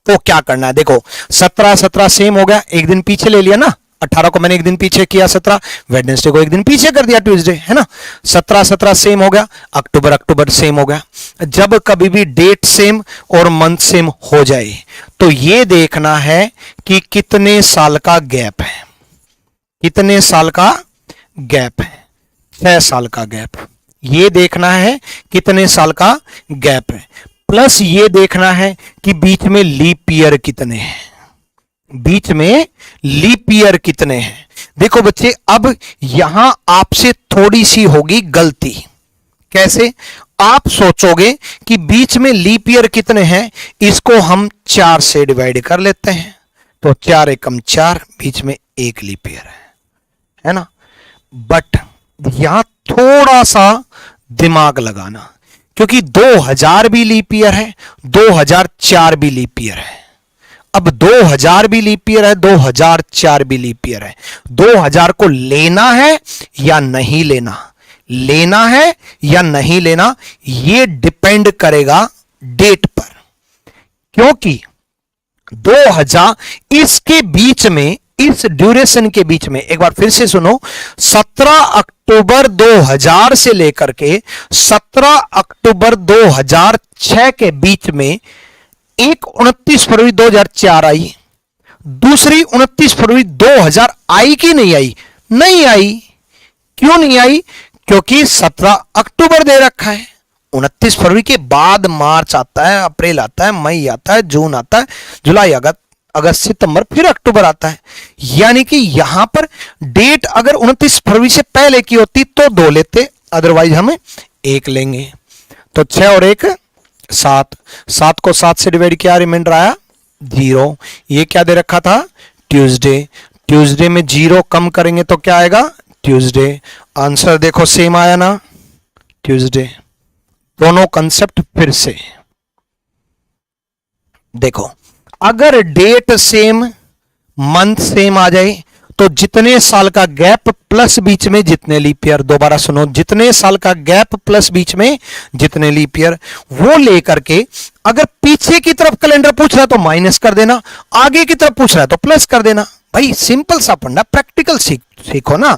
तो क्या करना है? देखो 17 सेम हो गया, एक दिन पीछे ले लिया ना। 18 को मैंने एक दिन पीछे किया, 17 वेडनेसडे को एक दिन पीछे कर दिया ट्यूसडे, है ना। 17 सेम हो गया, अक्टूबर सेम हो गया। जब कभी भी डेट सेम और मंथ सेम हो जाए तो यह देखना है कि कितने साल का गैप है। कितने साल का गैप है? 6 साल का गैप। ये देखना है कितने साल का गैप है, प्लस ये देखना है कि बीच में लीप ईयर कितने हैं। बीच में लीप ईयर कितने हैं? देखो बच्चे, अब यहां आपसे थोड़ी सी होगी गलती। कैसे? आप सोचोगे कि बीच में लीप ईयर कितने हैं, इसको हम 4 से डिवाइड कर लेते हैं, तो 4 एकम 4, बीच में 1 लीप ईयर है ना। बट यहां थोड़ा सा दिमाग लगाना, क्योंकि 2000 भी लीप ईयर है, 2004 भी लीप ईयर है। अब 2000 भी लीप ईयर है, 2004 भी लीप ईयर है। 2000 को लेना है या नहीं लेना, लेना है या नहीं लेना, यह डिपेंड करेगा डेट पर। क्योंकि 2000 इसके बीच में, इस ड्यूरेशन के बीच में, एक बार फिर से सुनो, 17 अक्टूबर 2000 से लेकर के 17 अक्टूबर 2006 के बीच में एक 29 फरवरी 2004 आई, दूसरी 29 फरवरी 2000 आई कि नहीं आई? नहीं आई। क्यों नहीं आई? क्योंकि 17 अक्टूबर दे रखा है। 29 फरवरी के बाद मार्च आता है, अप्रैल आता है, मई आता है, जून आता है, जुलाई, अगस्त, सितंबर, फिर अक्टूबर आता है। यानी कि यहां पर डेट अगर 29 फरवरी से पहले की होती तो 2 लेते, अदरवाइज हम 1 लेंगे। तो 6 और 1 7, 7 को 7 से डिवाइड किया, रिमाइंडर आया 0। ये क्या दे रखा था? ट्यूसडे। ट्यूसडे में 0 कम करेंगे तो क्या आएगा? ट्यूसडे। आंसर देखो सेम आया ना, ट्यूसडे। दोनों कंसेप्ट फिर से देखो, अगर डेट सेम मंथ सेम आ जाए तो जितने साल का गैप प्लस बीच में जितने लीप ईयर, दोबारा सुनो, जितने साल का गैप प्लस बीच में जितने लीप ईयर, वो लेकर के अगर पीछे की तरफ कैलेंडर पूछ रहा है तो माइनस कर देना, आगे की तरफ पूछ रहा है तो प्लस कर देना। भाई सिंपल सा फंडा, प्रैक्टिकल सीखो ना।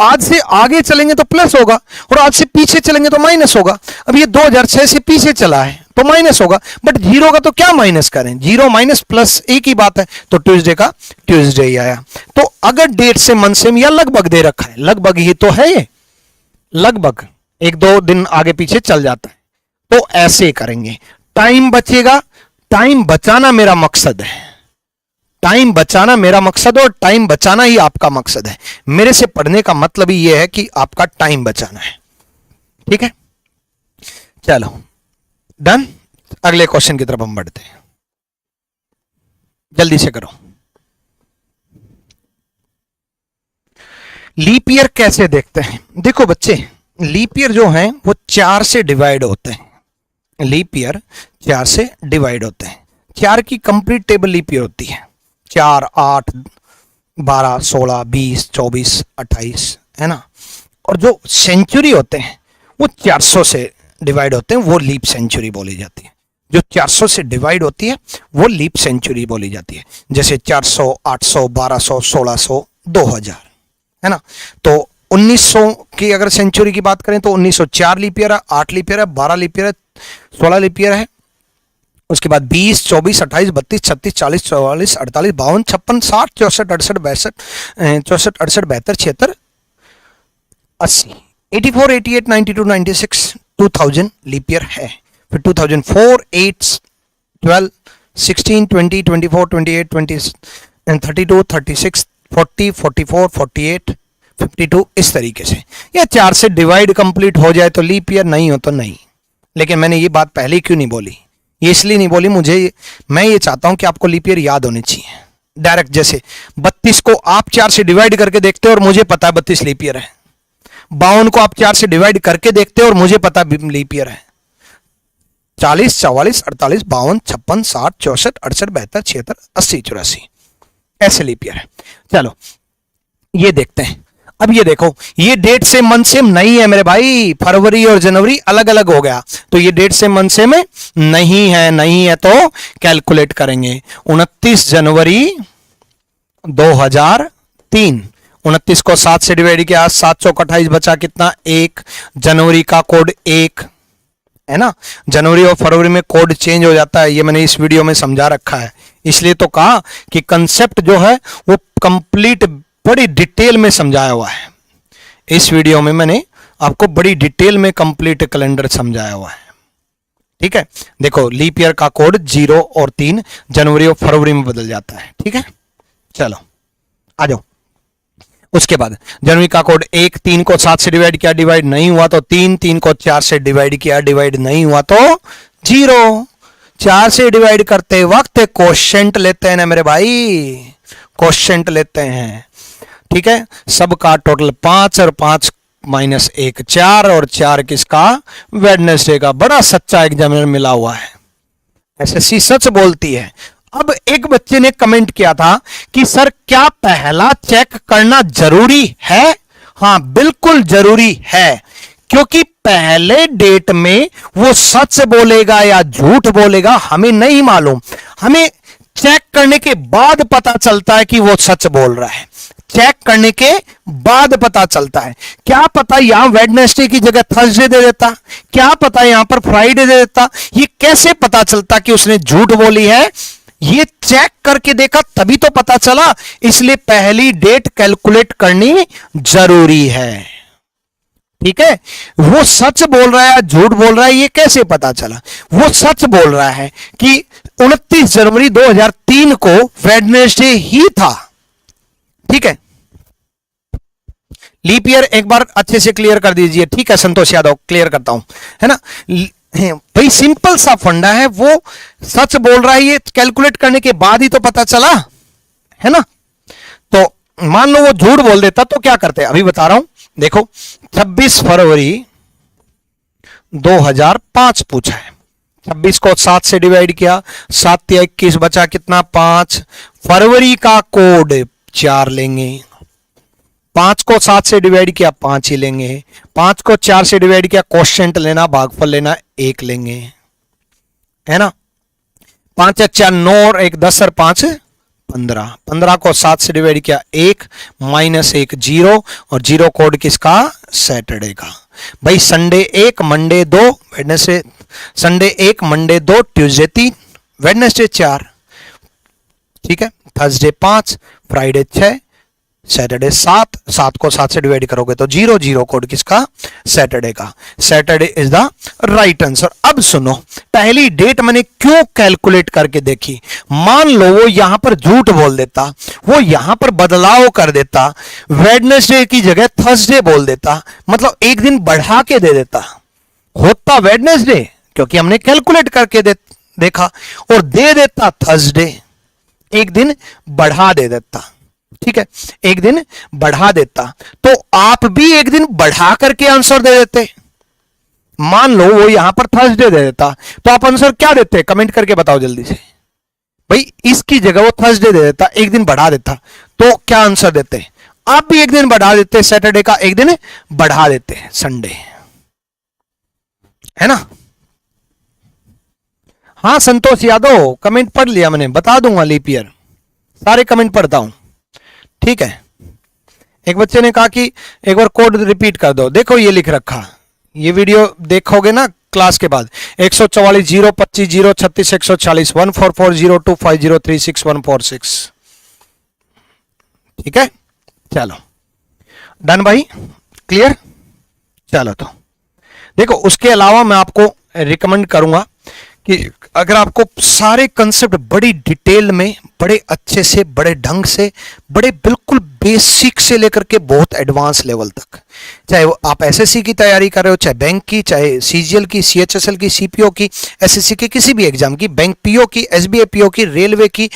आज से आगे चलेंगे तो प्लस होगा और आज से पीछे चलेंगे तो माइनस होगा। अब ये 2006 से पीछे चला है तो माइनस होगा, बट जीरो का तो क्या माइनस करें, जीरो माइनस प्लस एक ही बात है। तो ट्यूसडे का ट्यूसडे ही आया। तो अगर डेट से मन से या लगभग दे रखा है, लगभग ही तो है ये, लगभग एक दो दिन आगे पीछे चल जाता है, तो ऐसे करेंगे। टाइम बचेगा, टाइम बचाना मेरा मकसद है, टाइम बचाना मेरा मकसद है और टाइम बचाना ही आपका मकसद है। मेरे से पढ़ने का मतलब ही यह है कि आपका टाइम बचाना है। ठीक है, चलो डन। अगले क्वेश्चन की तरफ हम बढ़ते हैं, जल्दी से करो। लीप ईयर कैसे देखते हैं? देखो बच्चे, लीप ईयर जो हैं वो 4 से डिवाइड होते हैं। लीप ईयर 4 से डिवाइड होते हैं। 4 की कंप्लीट टेबल लीप ईयर होती है। 4, 8, 12, 16, 20, 24, 28, है ना। और जो सेंचुरी होते हैं वो 400 से डिवाइड होते हैं, वो लीप सेंचुरी बोली जाती है। जो 400 से डिवाइड होती है वो लीप सेंचुरी बोली जाती है। जैसे 400, 800, 1200, 1600, 2000, है ना। तो 1900 की अगर सेंचुरी की बात करें तो 1904 लीप ईयर है, 8 लीप ईयर है, 12 लीप ईयर है, 16 लीप ईयर है। उसके बाद 20, 24, 28, 32, 36, 40, 44, 48, 52, 56, 60, 64, 68, 62, 64, 68, 72, 76, 80, 84, 88, 92, 96, 2000 लीप ईयर है। फिर 2004, 8, 12, 16, 20, 24, 28, 20, 32, 36, 40, 44, 48, 52, इस तरीके से। या 4 से डिवाइड कंप्लीट हो जाए तो लीप ईयर, नहीं हो तो नहीं। लेकिन मैंने ये बात पहले क्यों नहीं बोली? ये इसलिए नहीं बोली, मैं ये चाहता हूं कि आपको लीप ईयर याद होनी चाहिए डायरेक्ट। जैसे 32 को आप 4 से डिवाइड करके देखते हो और मुझे पता है 32 लीप ईयर है। 52 को आप 4 से डिवाइड करके देखते हो और मुझे पता है लीप ईयर है। 40, 44, 48, 52, 56, 60, 64, 68, 72, 76, 80, 84, ऐसे लीप ईयर है। चलो ये देखते हैं। अब ये देखो, ये डेट से मंथ सेम नहीं है मेरे भाई। फरवरी और जनवरी अलग अलग हो गया, तो ये डेट से मंथ सेम नहीं है। नहीं है तो कैलकुलेट करेंगे। 29 जनवरी 2003, 29 को 7 से डिवाइड किया, 7 चौक 28, बचा कितना? 1। जनवरी का कोड 1 है ना। जनवरी और फरवरी में कोड चेंज हो जाता है, ये मैंने इस वीडियो में समझा रखा है। इसलिए तो कहा कि कंसेप्ट जो है वो कंप्लीट बड़ी डिटेल में समझाया हुआ है। इस वीडियो में मैंने आपको बड़ी डिटेल में कंप्लीट कैलेंडर समझाया हुआ है। ठीक है, देखो लीप ईयर का कोड 0 और 3 जनवरी और फरवरी में बदल जाता है। ठीक है, चलो आ जाओ। उसके बाद जनवरी का कोड 1, 3 को 7 से डिवाइड किया, डिवाइड नहीं हुआ तो 3, 3 को 4 से डिवाइड किया, डिवाइड नहीं हुआ तो 0। 4 से डिवाइड करते वक्त कोशेंट लेते हैं ना मेरे भाई, कोशेंट लेते हैं। ठीक है, सबका टोटल 5 और 5 माइनस 1 4 और 4 किसका? वेडनेसडे का। बड़ा सच्चा एग्जामिनर मिला हुआ है, एसएससी सच बोलती है। अब एक बच्चे ने कमेंट किया था कि सर क्या पहला चेक करना जरूरी है? हाँ बिल्कुल जरूरी है, क्योंकि पहले डेट में वो सच बोलेगा या झूठ बोलेगा हमें नहीं मालूम। हमें चेक करने के बाद पता चलता है कि वो सच बोल रहा है। चेक करने के बाद पता चलता है। क्या पता यहां वेडनेसडे की जगह थर्सडे दे देता, क्या पता यहां पर फ्राइडे दे देता। ये कैसे पता चलता कि उसने झूठ बोली है? ये चेक करके देखा तभी तो पता चला। इसलिए पहली डेट कैलकुलेट करनी जरूरी है। ठीक है, वो सच बोल रहा है झूठ बोल रहा है ये कैसे पता चला? वो सच बोल रहा है कि 29 जनवरी 2003 को वेडनेसडे ही था। ठीक है, लीप ईयर एक बार अच्छे से क्लियर कर दीजिए। ठीक है संतोष यादव, क्लियर करता हूं, है ना। भाई सिंपल सा फंडा है, वो सच बोल रहा है ये कैलकुलेट करने के बाद ही तो पता चला, है ना। तो मान लो वो झूठ बोल देता तो क्या करते? अभी बता रहा हूं, देखो 26 फरवरी 2005 पूछा है। 26 को 7 से डिवाइड किया, 7 या 21, बचा कितना? 5। फरवरी का कोड 4 लेंगे। 5 को 7 से डिवाइड किया, 5 ही लेंगे। 5 को 4 से डिवाइड किया, कोशेंट लेना, भागफल लेना, 1 लेंगे, है ना। 5 या 4 9 और 1 10 और 5 15। 15 को 7 से डिवाइड किया 1, -1 0, और 0 कोड किसका? सैटरडे का। भाई Sunday 1, Monday 2, Wednesday, Sunday 1, Monday 2, Tuesday 3, Wednesday 4, ठीक है, थर्सडे 5, फ्राइडे 6, सैटरडे 7। 7 को 7 से डिवाइड करोगे तो 0, 0 कोड किसका? सैटरडे का। Saturday is the right answer. अब सुनो, पहली डेट मैंने क्यों कैलकुलेट करके देखी। मान लो वो यहां पर झूठ बोल देता, वो यहां पर बदलाव कर देता, वेडनेसडे की जगह थर्सडे बोल देता, मतलब एक दिन बढ़ा के दे देता, होता वेडनेसडे क्योंकि हमने कैलकुलेट करके देखा, और दे देता थर्सडे, एक दिन बढ़ा दे देता, ठीक है, एक दिन बढ़ा देता, तो आप भी एक दिन बढ़ा करके आंसर दे देते। मान लो वो यहां पर थर्सडे दे देता, तो आप आंसर क्या देते? कमेंट करके बताओ जल्दी से। भाई इसकी जगह वो थर्सडे दे देता, एक दिन बढ़ा देता, तो क्या आंसर देते? आप भी एक दिन बढ़ा देते, सैटरडे का एक दिन बढ़ा देते, संडे, है ना। हाँ संतोष यादव, कमेंट पढ़ लिया मैंने, बता दूंगा लीप ईयर, सारे कमेंट पढ़ता हूं, ठीक है। एक बच्चे ने कहा कि एक बार कोड रिपीट कर दो। देखो ये लिख रखा, ये वीडियो देखोगे ना क्लास के बाद, 144 0 25 0 36 140 144 0 25 0 36 146, ठीक है। चलो डन भाई, क्लियर। चलो तो देखो, उसके अलावा मैं आपको रिकमेंड करूंगा कि अगर आपको सारे कंसेप्ट बड़ी डिटेल में, बड़े अच्छे से, बड़े ढंग से, बड़े बिल्कुल बेसिक से लेकर के बहुत एडवांस लेवल तक, चाहे वो आप एसएससी की तैयारी कर रहे हो, चाहे बैंक की, चाहे सीजीएल की, सीएचएसएल की, सीपीओ की, एसएससी की किसी भी एग्जाम की, बैंक पीओ की, एसबीआई पीओ की, रेलवे की,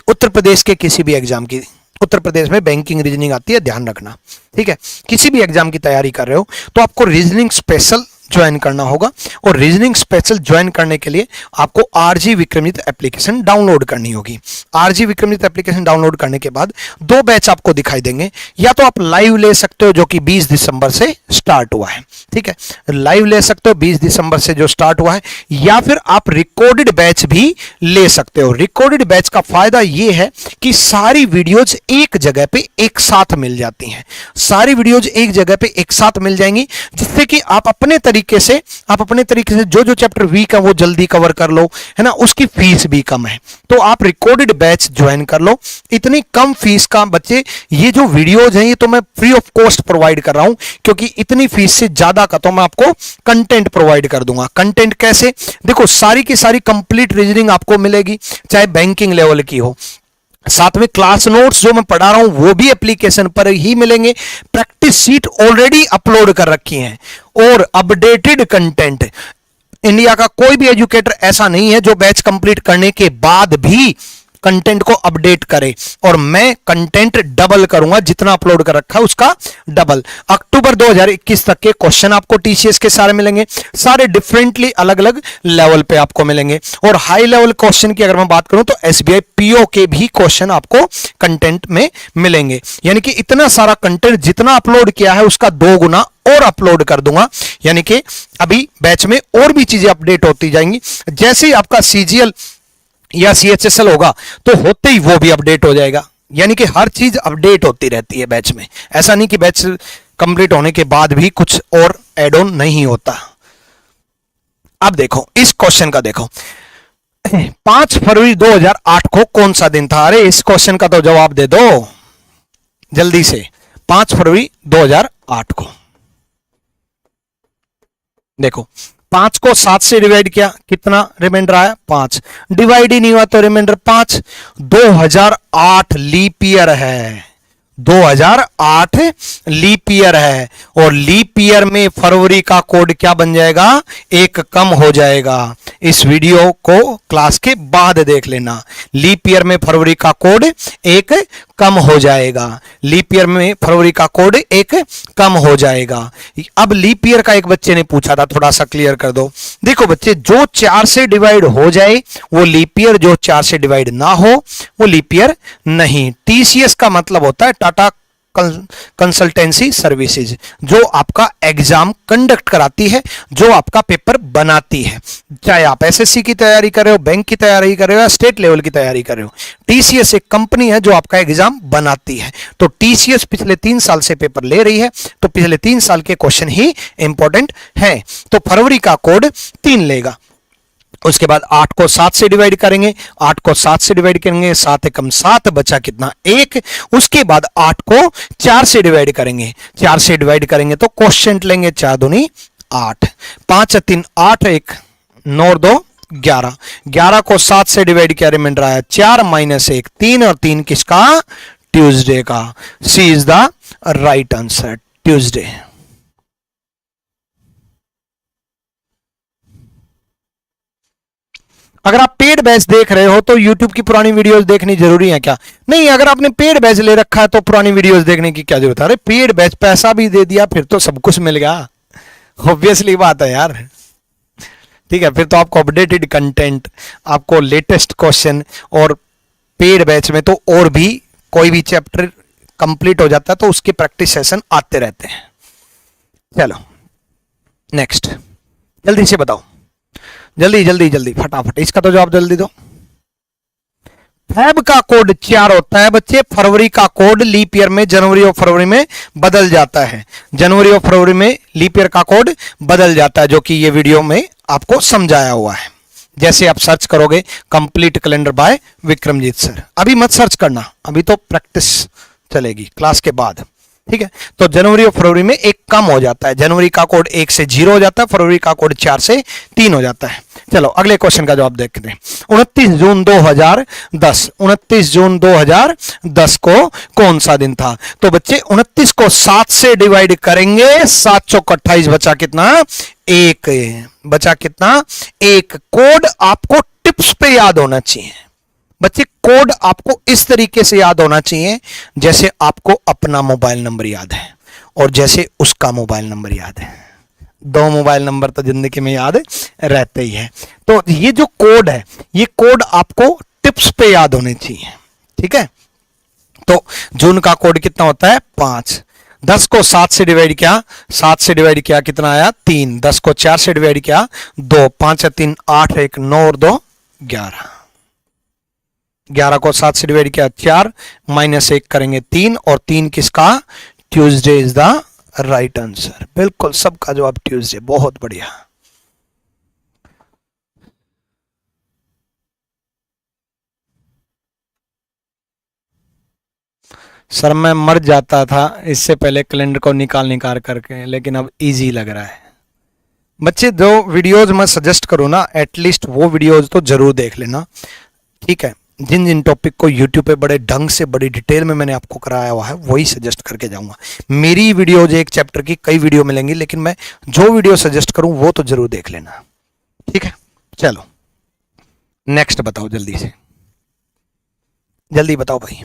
उत्तर प्रदेश के किसी भी एग्जाम की, उत्तर प्रदेश में बैंकिंग रीजनिंग आती है, ध्यान रखना, ठीक है। किसी भी एग्जाम की तैयारी कर रहे हो तो आपको रीजनिंग स्पेशल ज्वाइन करना होगा, और रीजनिंग स्पेशल ज्वाइन करने के लिए आपको आरजी विक्रमित एप्लीकेशन डाउनलोड करनी होगी। आरजी विक्रमित एप्लीकेशन डाउनलोड करने के बाद 2 बैच आपको दिखाई देंगे, या तो आप लाइव ले सकते हो जो कि 20 दिसंबर से स्टार्ट हुआ है, ठीक है, लाइव ले सकते हो 20 दिसंबर से जो स्टार्ट हुआ है, या फिर आप रिकॉर्डेड बैच भी ले सकते हो। रिकॉर्डेड बैच का फायदा यह है कि सारी वीडियोज एक जगह पे एक साथ मिल जाती हैं, सारी वीडियोज एक जगह पे एक साथ मिल जाएंगी, जिससे कि आप अपने तरीके से जो चैप्टर वीक है वो जल्दी कवर कर लो, है ना। उसकी फीस भी कम है, तो आप रिकॉर्डेड बैच ज्वाइन कर लो। इतनी कम फीस का बच्चे, ये जो वीडियोज हैं ये तो मैं फ्री ऑफ कॉस्ट प्रोवाइड कर रहा हूं, क्योंकि इतनी फीस से ज्यादा का तो मैं आपको कंटेंट प्रोवाइड कर दूंगा। कंटेंट कैसे? देखो, सारी की सारी कंप्लीट रीजनिंग आपको मिलेगी, चाहे बैंकिंग लेवल की हो, साथ में क्लास नोट्स जो मैं पढ़ा रहा हूं वो भी एप्लीकेशन पर ही मिलेंगे, प्रैक्टिस सीट ऑलरेडी अपलोड कर रखी हैं, और अपडेटेड कंटेंट। इंडिया का कोई भी एजुकेटर ऐसा नहीं है जो बैच कंप्लीट करने के बाद भी कंटेंट को अपडेट करे, और मैं कंटेंट डबल करूंगा, जितना अपलोड कर रखा है उसका डबल। अक्टूबर 2021 तक के क्वेश्चन आपको टीसीएस के सारे मिलेंगे, सारे डिफरेंटली अलग अलग लेवल पे आपको मिलेंगे, और हाई लेवल क्वेश्चन की अगर मैं बात करूं तो एसबीआई पीओ के भी क्वेश्चन आपको कंटेंट में मिलेंगे। यानी कि इतना सारा कंटेंट जितना अपलोड किया है उसका 2 गुना और अपलोड कर दूंगा, यानी कि अभी बैच में और भी चीजें अपडेट होती जाएंगी। जैसे ही आपका सीजीएल या सीएचएसएल होगा तो होते ही वो भी अपडेट हो जाएगा, यानी कि हर चीज अपडेट होती रहती है बैच में। ऐसा नहीं कि बैच कंप्लीट होने के बाद भी कुछ और एड ऑन नहीं होता। अब देखो इस क्वेश्चन का, देखो 5 फरवरी 2008 को कौन सा दिन था? अरे इस क्वेश्चन का तो जवाब दे दो जल्दी से। 5 फरवरी 2008 को देखो, 5 को 7 से डिवाइड किया, कितना रिमाइंडर आया? 5। डिवाइड ही नहीं हुआ तो रिमाइंडर 5। 2008 लीप ईयर है, 2008 लीप ईयर है, और लीप ईयर में फरवरी का कोड क्या बन जाएगा? 1 कम हो जाएगा। इस वीडियो को क्लास के बाद देख लेना। लीप ईयर में फरवरी का कोड 1 कम हो जाएगा, लीप ईयर में फरवरी का कोड 1 कम हो जाएगा। अब लीप ईयर का एक बच्चे ने पूछा था, थोड़ा सा क्लियर कर दो। देखो बच्चे, जो 4 से डिवाइड हो जाए वो लीप ईयर, जो 4 से डिवाइड ना हो वो लीप ईयर नहीं। टीसीएस का मतलब होता है टाटा कंसल्टेंसी सर्विसेज, जो आपका एग्जाम कंडक्ट कराती है, जो आपका पेपर बनाती है। चाहे आप एसएससी की तैयारी कर रहे हो, बैंक की तैयारी कर रहे हो या स्टेट लेवल की तैयारी कर रहे हो, टीसीएस एक कंपनी है जो आपका एग्जाम बनाती है। तो टीसीएस पिछले 3 साल से पेपर ले रही है, तो पिछले 3 साल के क्वेश्चन ही इंपॉर्टेंट है। तो फरवरी का कोड 3 लेगा। उसके बाद 8 को 7 से डिवाइड करेंगे, 8 को 7 से डिवाइड करेंगे, 7 एकम 7, बचा कितना 1। उसके बाद 8 को 4 से डिवाइड करेंगे, 4 से डिवाइड करेंगे तो क्वोशिएंट लेंगे, 4 दूनी 8, 5 3 8, 1 9 और 2 11, 11 को 7 से डिवाइड किया, रिमाइंडर आया 4 माइनस 1 3, और 3 किसका, ट्यूसडे का। C is the right answer, Tuesday. अगर आप पेड बैच देख रहे हो तो YouTube की पुरानी वीडियोस देखनी जरूरी है क्या? नहीं, अगर आपने पेड बैच ले रखा है तो पुरानी वीडियोस देखने की क्या जरूरत है? अरे पेड बैच पैसा भी दे दिया फिर तो सब कुछ मिल गया, ऑब्वियसली बात है यार। ठीक है, फिर तो आपको अपडेटेड कंटेंट, आपको लेटेस्ट क्वेश्चन, और पेड बैच में तो और भी कोई भी चैप्टर कंप्लीट हो जाता है तो उसके प्रैक्टिस सेशन आते रहते हैं। चलो नेक्स्ट, जल्दी से बताओ, जल्दी जल्दी जल्दी फटाफट इसका तो जवाब जल्दी दो। फेब का कोड 4 होता है बच्चे, फरवरी का कोड लीप ईयर में जनवरी और फरवरी में बदल जाता है, जनवरी और फरवरी में लीप ईयर का कोड बदल जाता है, जो कि ये वीडियो में आपको समझाया हुआ है। जैसे आप सर्च करोगे complete calendar by Vikramjeet sir, अभी मत सर्च करना, अभी तो प्रैक्टिस चलेगी क्लास के बाद। ठीक है, तो जनवरी और फरवरी में एक कम हो जाता है, जनवरी का कोड 1 से 0 हो जाता है, फरवरी का कोड 4 से 3 हो जाता है। चलो अगले क्वेश्चन का जवाब देखते हैं। 29 जून 2010, 29 जून 2010 को कौन सा दिन था? तो बच्चे 29 को 7 से डिवाइड करेंगे, 7 चौक 28, बचा कितना 1, बचा कितना 1। कोड आपको टिप्स पे याद होना चाहिए बच्चे, कोड आपको इस तरीके से याद होना चाहिए जैसे आपको अपना मोबाइल नंबर याद है और जैसे उसका मोबाइल नंबर याद है। 2 मोबाइल नंबर तो जिंदगी में याद रहते ही है। तो ये जो कोड है, ये कोड आपको टिप्स पे याद होने चाहिए। ठीक है, तो जून का कोड कितना होता है 5। 10 को 7 से डिवाइड किया, 7 से डिवाइड किया कितना आया 3। 10 को 4 से डिवाइड किया 2, 5 3 8, 1 9 और 2 11। 11 को 7 से डिवाइड किया 4, माइनस 1 करेंगे 3, और 3 किसका, Tuesday is the right answer. बिल्कुल सबका जवाब ट्यूसडे, बहुत बढ़िया। सर मैं मर जाता था इससे पहले कैलेंडर को निकाल करके, लेकिन अब इजी लग रहा है। बच्चे जो वीडियोज मैं सजेस्ट करूँ ना, एटलीस्ट वो वीडियोज तो जरूर देख लेना। ठीक है, जिन जिन टॉपिक को YouTube पे बड़े ढंग से बड़ी डिटेल में मैंने आपको कराया हुआ है वही सजेस्ट करके जाऊंगा। मेरी वीडियोज एक चैप्टर की कई वीडियो मिलेंगी, लेकिन मैं जो वीडियो सजेस्ट करूं वो तो जरूर देख लेना। ठीक है, चलो नेक्स्ट बताओ जल्दी से, जल्दी बताओ भाई,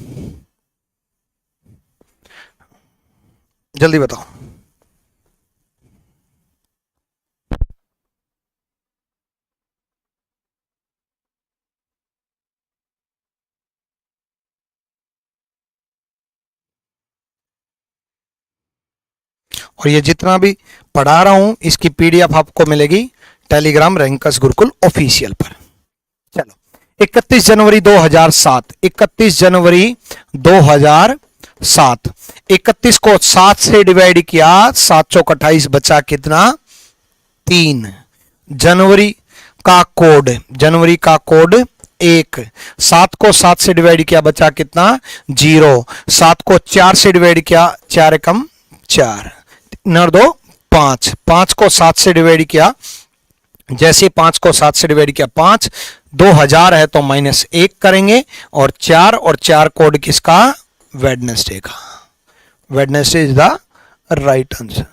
जल्दी बताओ। और ये जितना भी पढ़ा रहा हूं इसकी पीडीएफ आपको मिलेगी टेलीग्राम रैंकर्स गुरुकुल ऑफिशियल पर। चलो 31 जनवरी 2007, 31 जनवरी 2007, 31 को 7 से डिवाइड किया, 7 चौक 28, बचा कितना 3। जनवरी का कोड, जनवरी का कोड 1, 7 को 7 से डिवाइड किया, बचा कितना 0। 7 को 4 से डिवाइड किया, 4 एकम 4, 3 और 2 5, 5 को 7 से डिवाइड किया, जैसे 5 को 7 से डिवाइड किया 5, 2000 है तो माइनस 1 करेंगे, और 4 कोड किसका, वेडनेसडे का। Wednesday is the right answer,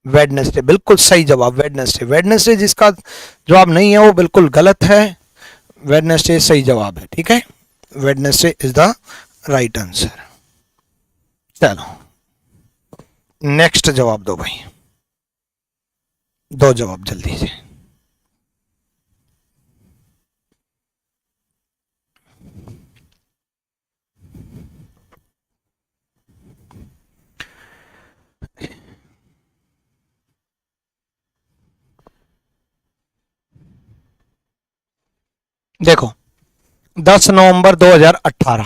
Wednesday बिल्कुल सही जवाब, वेडनेसडे। वेडनेसडे जिसका जवाब नहीं है वो बिल्कुल गलत है, वेडनेसडे सही जवाब है। ठीक है, Wednesday is the right answer. चलो नेक्स्ट जवाब दो भाई, 2 जवाब जल्दी से। देखो 10 नवंबर 2018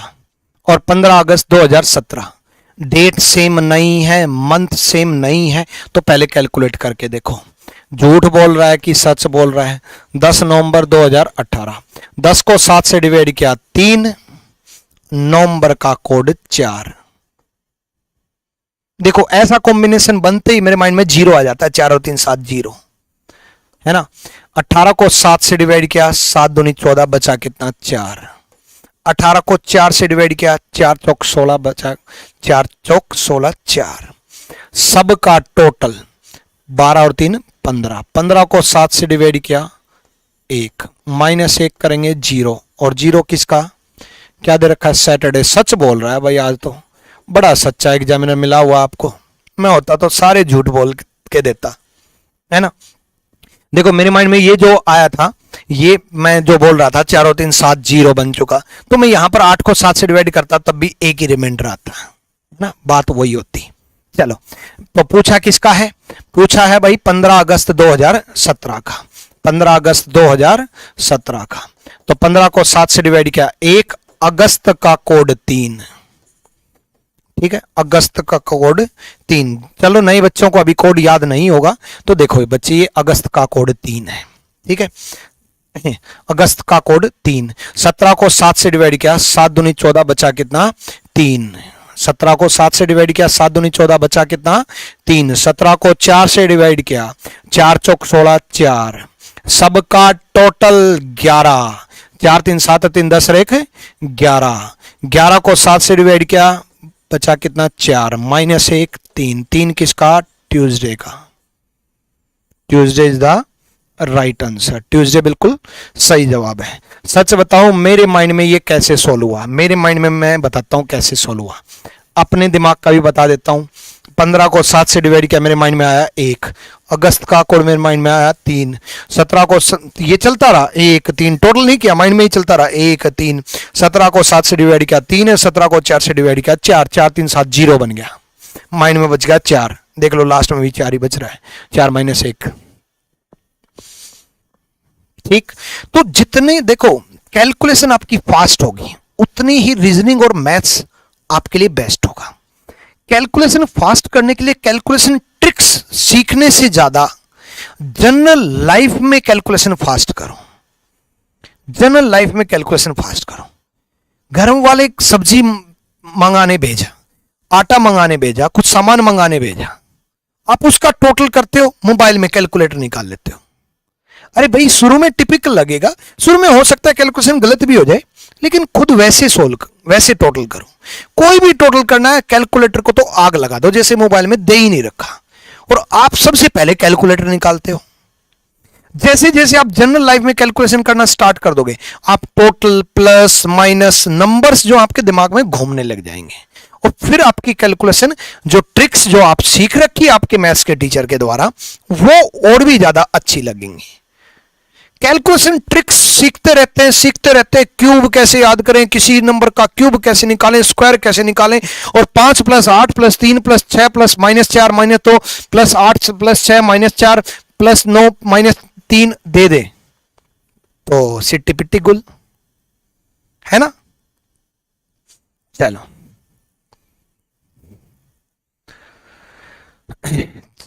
और 15 अगस्त 2017, डेट सेम नहीं है, मंथ सेम नहीं है, तो पहले कैलकुलेट करके देखो झूठ बोल रहा है कि सच बोल रहा है। 10 नवंबर 2018, 10 को 7 से डिवाइड किया 3, नवंबर का कोड 4। देखो ऐसा कॉम्बिनेशन बनते ही मेरे माइंड में जीरो आ जाता है, 4 और 3 7 जीरो, है ना। 18 को 7 से डिवाइड किया, 7 दूनी 14, बचा कितना 4। 18 को 4 से डिवाइड किया, 4 चौक 16, बचा 4 चौक 16, 4। सबका टोटल 12 और 3 15। 15 को 7 से डिवाइड किया 1, माइनस 1 करेंगे 0, और 0 किसका क्या दे रखा है, सैटरडे। सच बोल रहा है भाई, आज तो बड़ा सच्चा एग्जामिनर मिला हुआ आपको। मैं होता तो सारे झूठ बोल के देता, है ना। देखो मेरे माइंड में ये जो आया था, ये मैं जो बोल रहा था 4 और 3 7 0 बन चुका, तो मैं यहां पर 8 को 7 से डिवाइड करता तब भी एक ही रिमाइंडर आता, है ना, बात वही होती। चलो तो पूछा किसका है, पूछा है भाई 15 अगस्त 2017 का, 15 अगस्त 2017 का। तो 15 को 7 से डिवाइड किया 1, अगस्त का कोड 3, ठीक है, अगस्त का कोड 3। चलो नए बच्चों को अभी कोड याद नहीं होगा, तो देखो बच्चे ये अगस्त का कोड 3 है, ठीक है, अगस्त का कोड 3। 17 को 7 से डिवाइड किया, 7 दूनी 14, बचा कितना 3। 17 को 7 से डिवाइड किया, 7 दूनी 14, बचा कितना 3। 17 को 4 से डिवाइड किया, 4 चौक 16, 4। सबका टोटल 11, 4 3 7 3 10 रेख 11। 11 को 7 से डिवाइड किया, बचा कितना 4, माइनस 1 3। 3 किसका, ट्यूसडे का। Tuesday is the right answer, Tuesday बिल्कुल सही जवाब है। सच बताऊं मेरे माइंड में ये कैसे सोल्व हुआ, मेरे माइंड में मैं बताता हूं कैसे सोल्व हुआ, अपने दिमाग का भी बता देता हूं। 15 को 7 से डिवाइड किया, मेरे माइंड में आया 1, अगस्त का कोड मेरे माइंड में आया 3। 17 को ये चलता रहा 1 3, टोटल नहीं किया, माइंड में ही चलता रहा 1 3। 17 को 7 से डिवाइड किया 3 है, 17 को 4 से डिवाइड किया 4, 4 3 7 0 बन गया, माइंड में बच गया 4। देख लो लास्ट में भी 4 ही बच रहा है, 4 माइनस 1, ठीक। तो जितने देखो कैलकुलेशन आपकी फास्ट होगी, उतनी ही रीजनिंग और मैथ्स आपके लिए बेस्ट होगा। कैलकुलेशन फास्ट करने के लिए कैलकुलेशन ट्रिक्स सीखने से ज्यादा जनरल लाइफ में कैलकुलेशन फास्ट करो, जनरल लाइफ में कैलकुलेशन फास्ट करो। घर वाले सब्जी मंगाने भेजा, आटा मंगाने भेजा, कुछ सामान मंगाने भेजा, आप उसका टोटल करते हो, मोबाइल में कैलकुलेटर निकाल लेते हो। अरे भाई शुरू में टिपिकल लगेगा, शुरू में हो सकता है कैलकुलेशन गलत भी हो जाए, लेकिन खुद वैसे टोटल करो। कोई भी टोटल करना है कैलकुलेटर को तो आग लगा दो, जैसे मोबाइल में दे ही नहीं रखा, और आप सबसे पहले कैलकुलेटर निकालते हो। जैसे जैसे आप जनरल लाइफ में कैलकुलेशन करना स्टार्ट कर दोगे, आप टोटल प्लस माइनस नंबर्स जो आपके दिमाग में घूमने लग जाएंगे, और फिर आपकी कैलकुलेशन जो ट्रिक्स जो आप सीख रखी है आपके मैथ्स के टीचर के द्वारा, वो और भी ज्यादा अच्छी लगेंगी। कैलकुलेशन ट्रिक्स सीखते रहते हैं। क्यूब कैसे याद करें, किसी नंबर का क्यूब कैसे निकालें, स्क्वायर कैसे निकालें, और 5 + 8 + 3 + 6 + -4 -2 + 8 + 6 -4 + 9 -3 दे दे तो सिट्टी पिट्टी गुल, है ना। चलो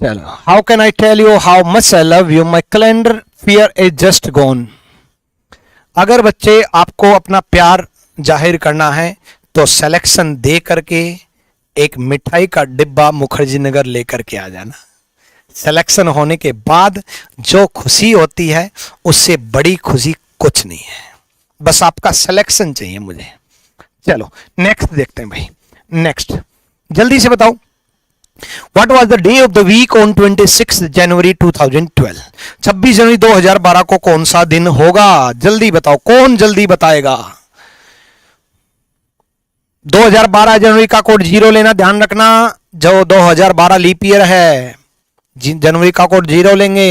चलो, how can I tell you how much I love you, my calendar fear is just gone. अगर बच्चे आपको अपना प्यार जाहिर करना है तो सिलेक्शन दे करके एक मिठाई का डिब्बा मुखर्जी नगर लेकर के आ जाना। सिलेक्शन होने के बाद जो खुशी होती है उससे बड़ी खुशी कुछ नहीं है, बस आपका सिलेक्शन चाहिए मुझे। चलो नेक्स्ट देखते हैं भाई, नेक्स्ट जल्दी से बताओ। What was the day of the week on 26 January 2012? 26 जनवरी 2012 को कौन सा दिन होगा, जल्दी बताओ, कौन जल्दी बताएगा। 2012 जनवरी का कोड 0 लेना, ध्यान रखना, जो 2012 लीप ईयर है, जनवरी का कोड 0 लेंगे।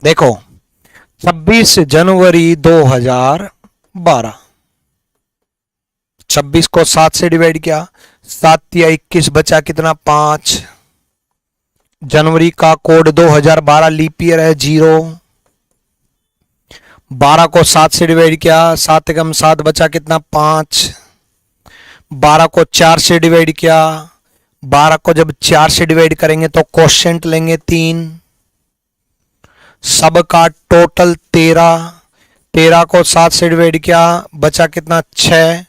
देखो 26 जनवरी 2012, 26 को 7 से डिवाइड किया, 7 या 21 बचा कितना 5। जनवरी का कोड 2012 लीप ईयर है 0। 12 को 7 से डिवाइड किया, 7 कम 7 बचा कितना 5। 12 को 4 से डिवाइड किया, 12 को जब 4 से डिवाइड करेंगे तो कोशेंट लेंगे 3। सबका टोटल 13। 13 को 7 से डिवाइड किया, बचा कितना 6,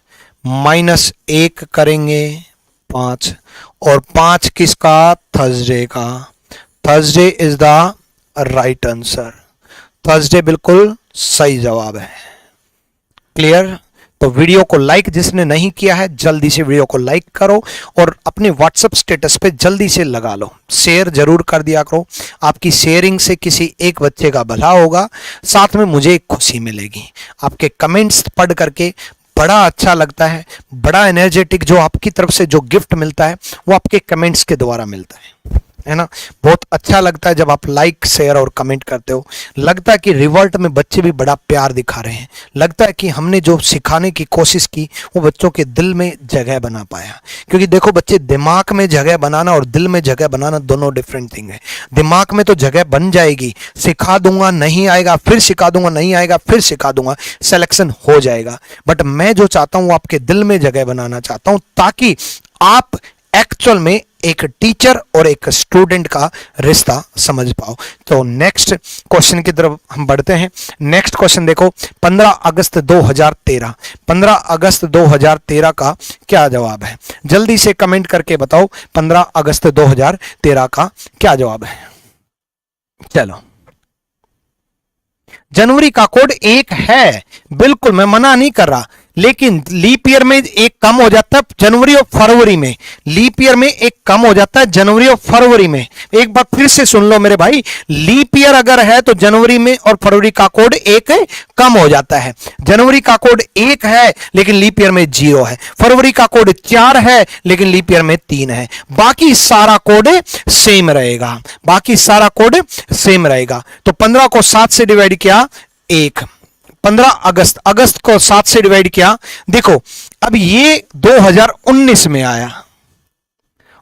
माइनस 1 करेंगे 5। और 5 किसका, थर्सडे का। Thursday is the right answer. Thursday बिल्कुल सही जवाब है। क्लियर? तो वीडियो को लाइक जिसने नहीं किया है जल्दी से वीडियो को लाइक करो और अपने व्हाट्सएप स्टेटस पे जल्दी से लगा लो। शेयर जरूर कर दिया करो, आपकी शेयरिंग से किसी एक बच्चे का भला होगा, साथ में मुझे एक खुशी मिलेगी। आपके कमेंट्स पढ़ करके बड़ा अच्छा लगता है, बड़ा एनर्जेटिक जो आपकी तरफ से जो गिफ्ट मिलता है वो आपके कमेंट्स के द्वारा मिलता है ना। बहुत अच्छा लगता है जब आप लाइक शेयर और कमेंट करते हो। लगता है कि रिवॉल्ट में बच्चे भी बड़ा प्यार दिखा रहे हैं, लगता है कि हमने जो सिखाने की कोशिश की वो बच्चों के दिल में जगह बना पाया। क्योंकि देखो बच्चे, दिमाग में जगह बनाना और दिल में जगह बनाना दोनों डिफरेंट थिंग है। दिमाग में तो जगह बन जाएगी, सिखा दूंगा नहीं आएगा, फिर सिखा दूंगा नहीं आएगा, फिर सिखा दूंगा, सिलेक्शन हो जाएगा। बट मैं जो चाहता हूं वो आपके दिल में जगह बनाना चाहता हूं, ताकि आप एक्चुअल में एक टीचर और एक स्टूडेंट का रिश्ता समझ पाओ। तो नेक्स्ट क्वेश्चन की तरफ हम बढ़ते हैं। नेक्स्ट क्वेश्चन देखो, 15 अगस्त 2013। 15 अगस्त 2013 का क्या जवाब है? जल्दी से कमेंट करके बताओ 15 अगस्त 2013 का क्या जवाब है। चलो, जनवरी का कोड 1 है, बिल्कुल मैं मना नहीं कर रहा, लेकिन लीप ईयर में एक कम हो जाता है जनवरी और फरवरी में। लीप ईयर में एक कम हो जाता है जनवरी और फरवरी में। एक बार फिर से सुन लो मेरे भाई, लीप ईयर अगर है तो जनवरी में और फरवरी का कोड 1 कम हो जाता है। जनवरी का कोड 1 है लेकिन लीप ईयर में 0 है। फरवरी का कोड 4 है लेकिन लीप ईयर में 3 है। बाकी सारा कोड सेम रहेगा, बाकी सारा कोड सेम रहेगा। तो 15 को 7 से डिवाइड किया 1। 15 अगस्त, अगस्त को 7 से डिवाइड किया। देखो अब ये 2019 में आया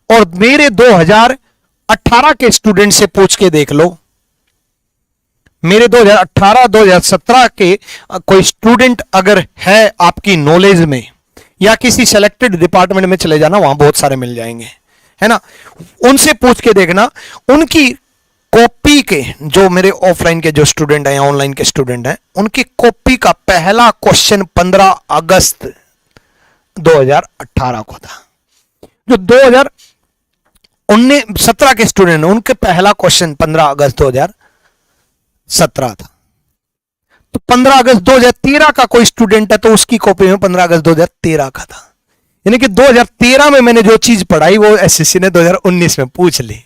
और मेरे 2018 के स्टूडेंट से पूछ के देख लो, मेरे 2018 2017 के कोई स्टूडेंट अगर है आपकी नॉलेज में, या किसी सेलेक्टेड डिपार्टमेंट में चले जाना, वहां बहुत सारे मिल जाएंगे, है ना। उनसे पूछ के देखना, उनकी कॉपी के, जो मेरे ऑफलाइन के जो स्टूडेंट हैं, ऑनलाइन के स्टूडेंट हैं, उनकी कॉपी का पहला क्वेश्चन 15 अगस्त 2018 को था। जो 2017 के स्टूडेंट हैं उनके पहला क्वेश्चन 15 अगस्त 2017 था। तो 15 अगस्त 2013 का कोई स्टूडेंट है तो उसकी कॉपी में 15 अगस्त 2013 का था। यानी कि 2013 में मैंने जो चीज पढ़ाई वो एसएससी ने 2019 में पूछ ली।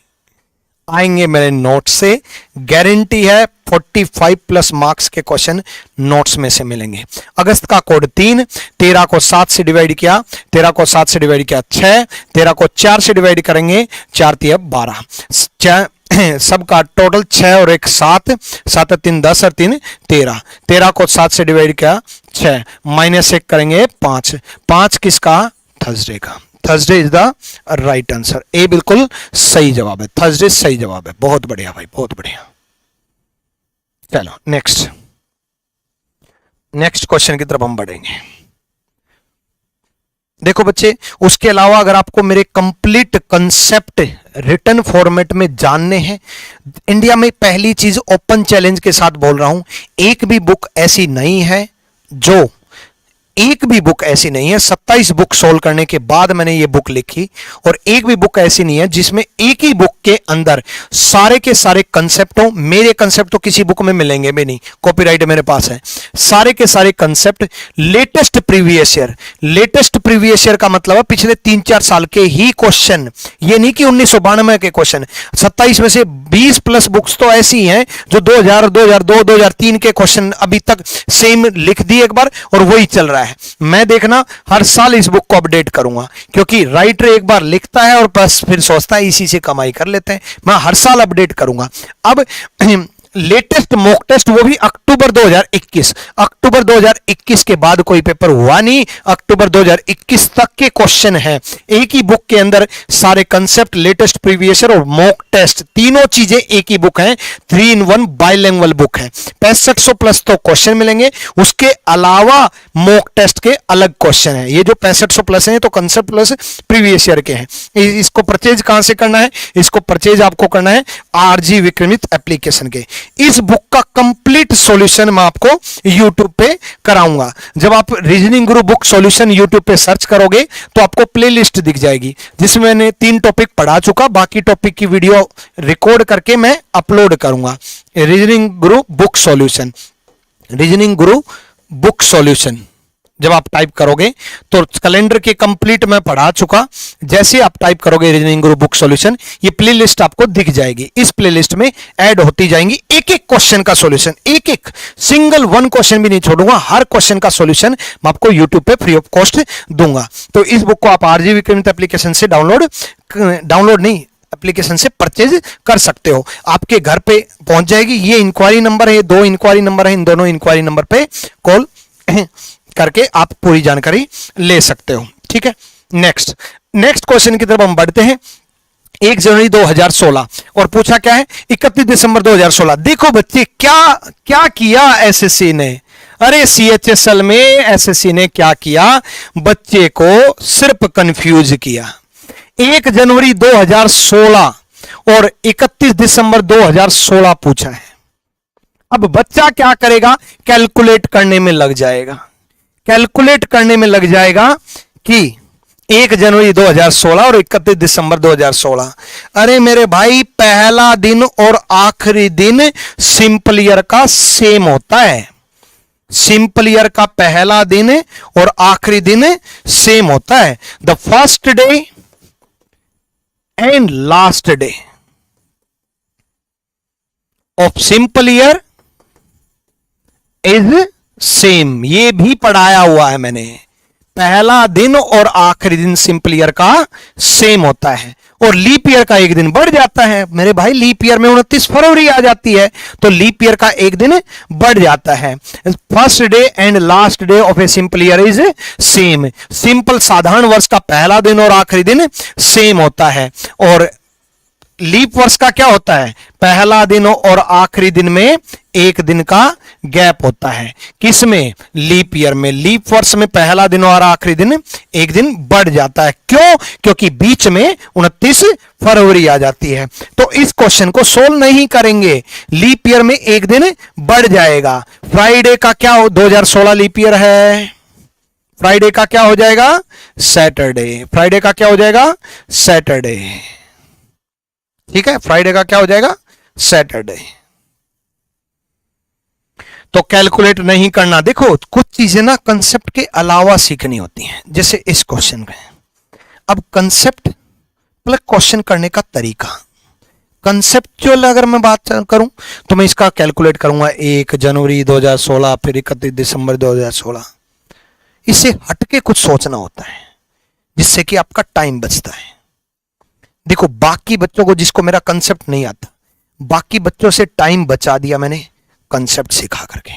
आएंगे मेरे नोट्स से, गारंटी है 45 प्लस मार्क्स के क्वेश्चन नोट्स में से मिलेंगे। अगस्त का कोड 3, 13 को 7 से डिवाइड किया, 13 को 7 से डिवाइड किया 6, 13 को 4 से डिवाइड करेंगे 4 3 12, सबका टोटल 6 और 1 7, 7 3 10 और 3 13, 13 को 7 से डिवाइड किया 6, माइनस 1 करेंगे 5, 5 किसका? थर्सडे का। Thursday is the right answer. ए बिल्कुल सही जवाब है, थर्सडे सही जवाब है। बहुत बढ़िया भाई, बहुत बढ़िया। चलो नेक्स्ट क्वेश्चन की तरफ हम बढ़ेंगे। देखो बच्चे, उसके अलावा अगर आपको मेरे कंप्लीट कंसेप्ट रिटन फॉर्मेट में जानने हैं, इंडिया में पहली चीज ओपन चैलेंज के साथ बोल रहा हूं, एक भी बुक ऐसी नहीं है जो, एक भी बुक ऐसी नहीं है, 27 बुक सोल्व करने के बाद मैंने ये बुक लिखी, और एक भी बुक ऐसी नहीं है जिसमें एक ही बुक के अंदर सारे के सारे कंसेप्ट हो। मेरे कंसेप्ट तो किसी बुक में मिलेंगे भी नहीं, कॉपीराइट मेरे पास है। सारे के सारे concept latest previous year, latest previous year का मतलब है पिछले 3-4 साल के ही क्वेश्चन, ये नहीं कि 1992 के क्वेश्चन। 27 में से 20 प्लस बुक्स तो ऐसी हैं जो 2000, 2002, 2003 के क्वेश्चन अभी तक सेम लिख दिए एक बार और वही चल रहा है। मैं देखना हर साल इस बुक को अपडेट करूंगा, क्योंकि राइटर एक बार लिखता है और बस फिर सोचता है इसी से कमाई कर लेते हैं। मैं हर साल अपडेट करूंगा। अब लेटेस्ट मॉक टेस्ट, वो भी अक्टूबर 2021। अक्टूबर 2021 के बाद कोई पेपर हुआ नहीं, अक्टूबर 2021 तक के क्वेश्चन हैं। एक ही बुक के अंदर सारे कंसेप्ट, लेटेस्ट प्रीवियस ईयर और मॉक टेस्ट, तीनों चीजें एक ही बुक है। 3 in 1 बाइलिंगुअल बुक है। 6500 प्लस तो क्वेश्चन मिलेंगे, उसके अलावा मॉक टेस्ट के अलग क्वेश्चन है। ये जो 6500 प्लस है तो कंसेप्ट प्लस प्रीवियस ईयर के हैं। इसको परचेज कहां से करना है? इसको परचेज आपको करना है आरजी विक्रमित एप्लीकेशन के। इस बुक का कंप्लीट सॉल्यूशन मैं आपको YouTube पे कराऊंगा। जब आप रीजनिंग गुरु बुक सॉल्यूशन YouTube पे सर्च करोगे तो आपको प्लेलिस्ट दिख जाएगी, जिसमें मैंने 3 टॉपिक पढ़ा चुका, बाकी टॉपिक की वीडियो रिकॉर्ड करके मैं अपलोड करूंगा। रीजनिंग गुरु बुक सॉल्यूशन, रीजनिंग गुरु बुक सॉल्यूशन जब आप टाइप करोगे तो कैलेंडर के कंप्लीट मैं पढ़ा चुका। जैसे आप टाइप करोगे रीजनिंग गुरु बुक सॉल्यूशन, ये प्लेलिस्ट आपको दिख जाएगी। इस प्लेलिस्ट में ऐड होती जाएंगी एक एक क्वेश्चन का सॉल्यूशन, एक एक सिंगल 1 क्वेश्चन भी नहीं छोड़ूंगा, हर क्वेश्चन का सॉल्यूशन मैं आपको यूट्यूब पे फ्री ऑफ कॉस्ट दूंगा। तो इस बुक को आप आरजी विक्रमित एप्लीकेशन से डाउनलोड नहीं, एप्लीकेशन से परचेज कर सकते हो। आपके घर पे पहुंच जाएगी। ये इंक्वायरी नंबर है, 2 इंक्वायरी नंबर है, इन दोनों इंक्वायरी नंबर पे कॉल करके आप पूरी जानकारी ले सकते हो। ठीक है, नेक्स्ट क्वेश्चन की तरफ हम बढ़ते हैं। 1 जनवरी 2016 और पूछा क्या है? 31 दिसंबर 2016। देखो बच्चे क्या किया एसएससी ने। अरे सीएचएसएल में एसएससी ने क्या किया? बच्चे को सिर्फ कंफ्यूज किया। 1 जनवरी 2016 और 31 दिसंबर 2016 पूछा है। अब बच्चा क्या करेगा? कैलकुलेट करने में लग जाएगा। कैलकुलेट करने में लग जाएगा कि 1 जनवरी 2016 और 31 दिसंबर 2016। अरे मेरे भाई, पहला दिन और आखिरी दिन सिंपल ईयर का सेम होता है। सिंपल ईयर का पहला दिन और आखिरी दिन सेम होता है। The first day and last day of simple year is same. ये भी पढ़ाया हुआ है मैंने। पहला दिन और आखिरी दिन सिंपल ईयर का सेम होता है और लीप ईयर का एक दिन बढ़ जाता है। मेरे भाई, लीप ईयर में 29 फरवरी आ जाती है तो लीप ईयर का एक दिन बढ़ जाता है। First day and last day of a simple year is same. Simple साधारण वर्ष का पहला दिन और आखिरी दिन सेम होता है। और लीप वर्ष का क्या होता है? पहला दिन और आखिरी दिन में एक दिन का गैप होता है। किसमें? लीप ईयर में। लीप वर्ष में पहला दिन और आखिरी दिन एक दिन बढ़ जाता है। क्यों? क्योंकि बीच में 29 फरवरी आ जाती है। तो इस क्वेश्चन को सोल्व नहीं करेंगे। लीप ईयर में एक दिन बढ़ जाएगा। फ्राइडे का क्या हो? 2016 लीप ईयर है। फ्राइडे का क्या हो जाएगा? सैटरडे। फ्राइडे का क्या हो जाएगा? सैटरडे। ठीक है, फ्राइडे का क्या हो जाएगा? सैटरडे। तो कैलकुलेट नहीं करना। देखो, कुछ चीजें ना कंसेप्ट के अलावा सीखनी होती हैं, जैसे इस क्वेश्चन में। अब कंसेप्ट प्लस क्वेश्चन करने का तरीका। कंसेप्चुअल अगर मैं बात करूं तो मैं इसका कैलकुलेट करूंगा 1 जनवरी 2016 फिर 31 दिसंबर 2016। इससे हटके कुछ सोचना होता है जिससे कि आपका टाइम बचता है। देखो, बाकी बच्चों को जिसको मेरा कंसेप्ट नहीं आता, बाकी बच्चों से टाइम बचा दिया मैंने कंसेप्ट सिखा करके,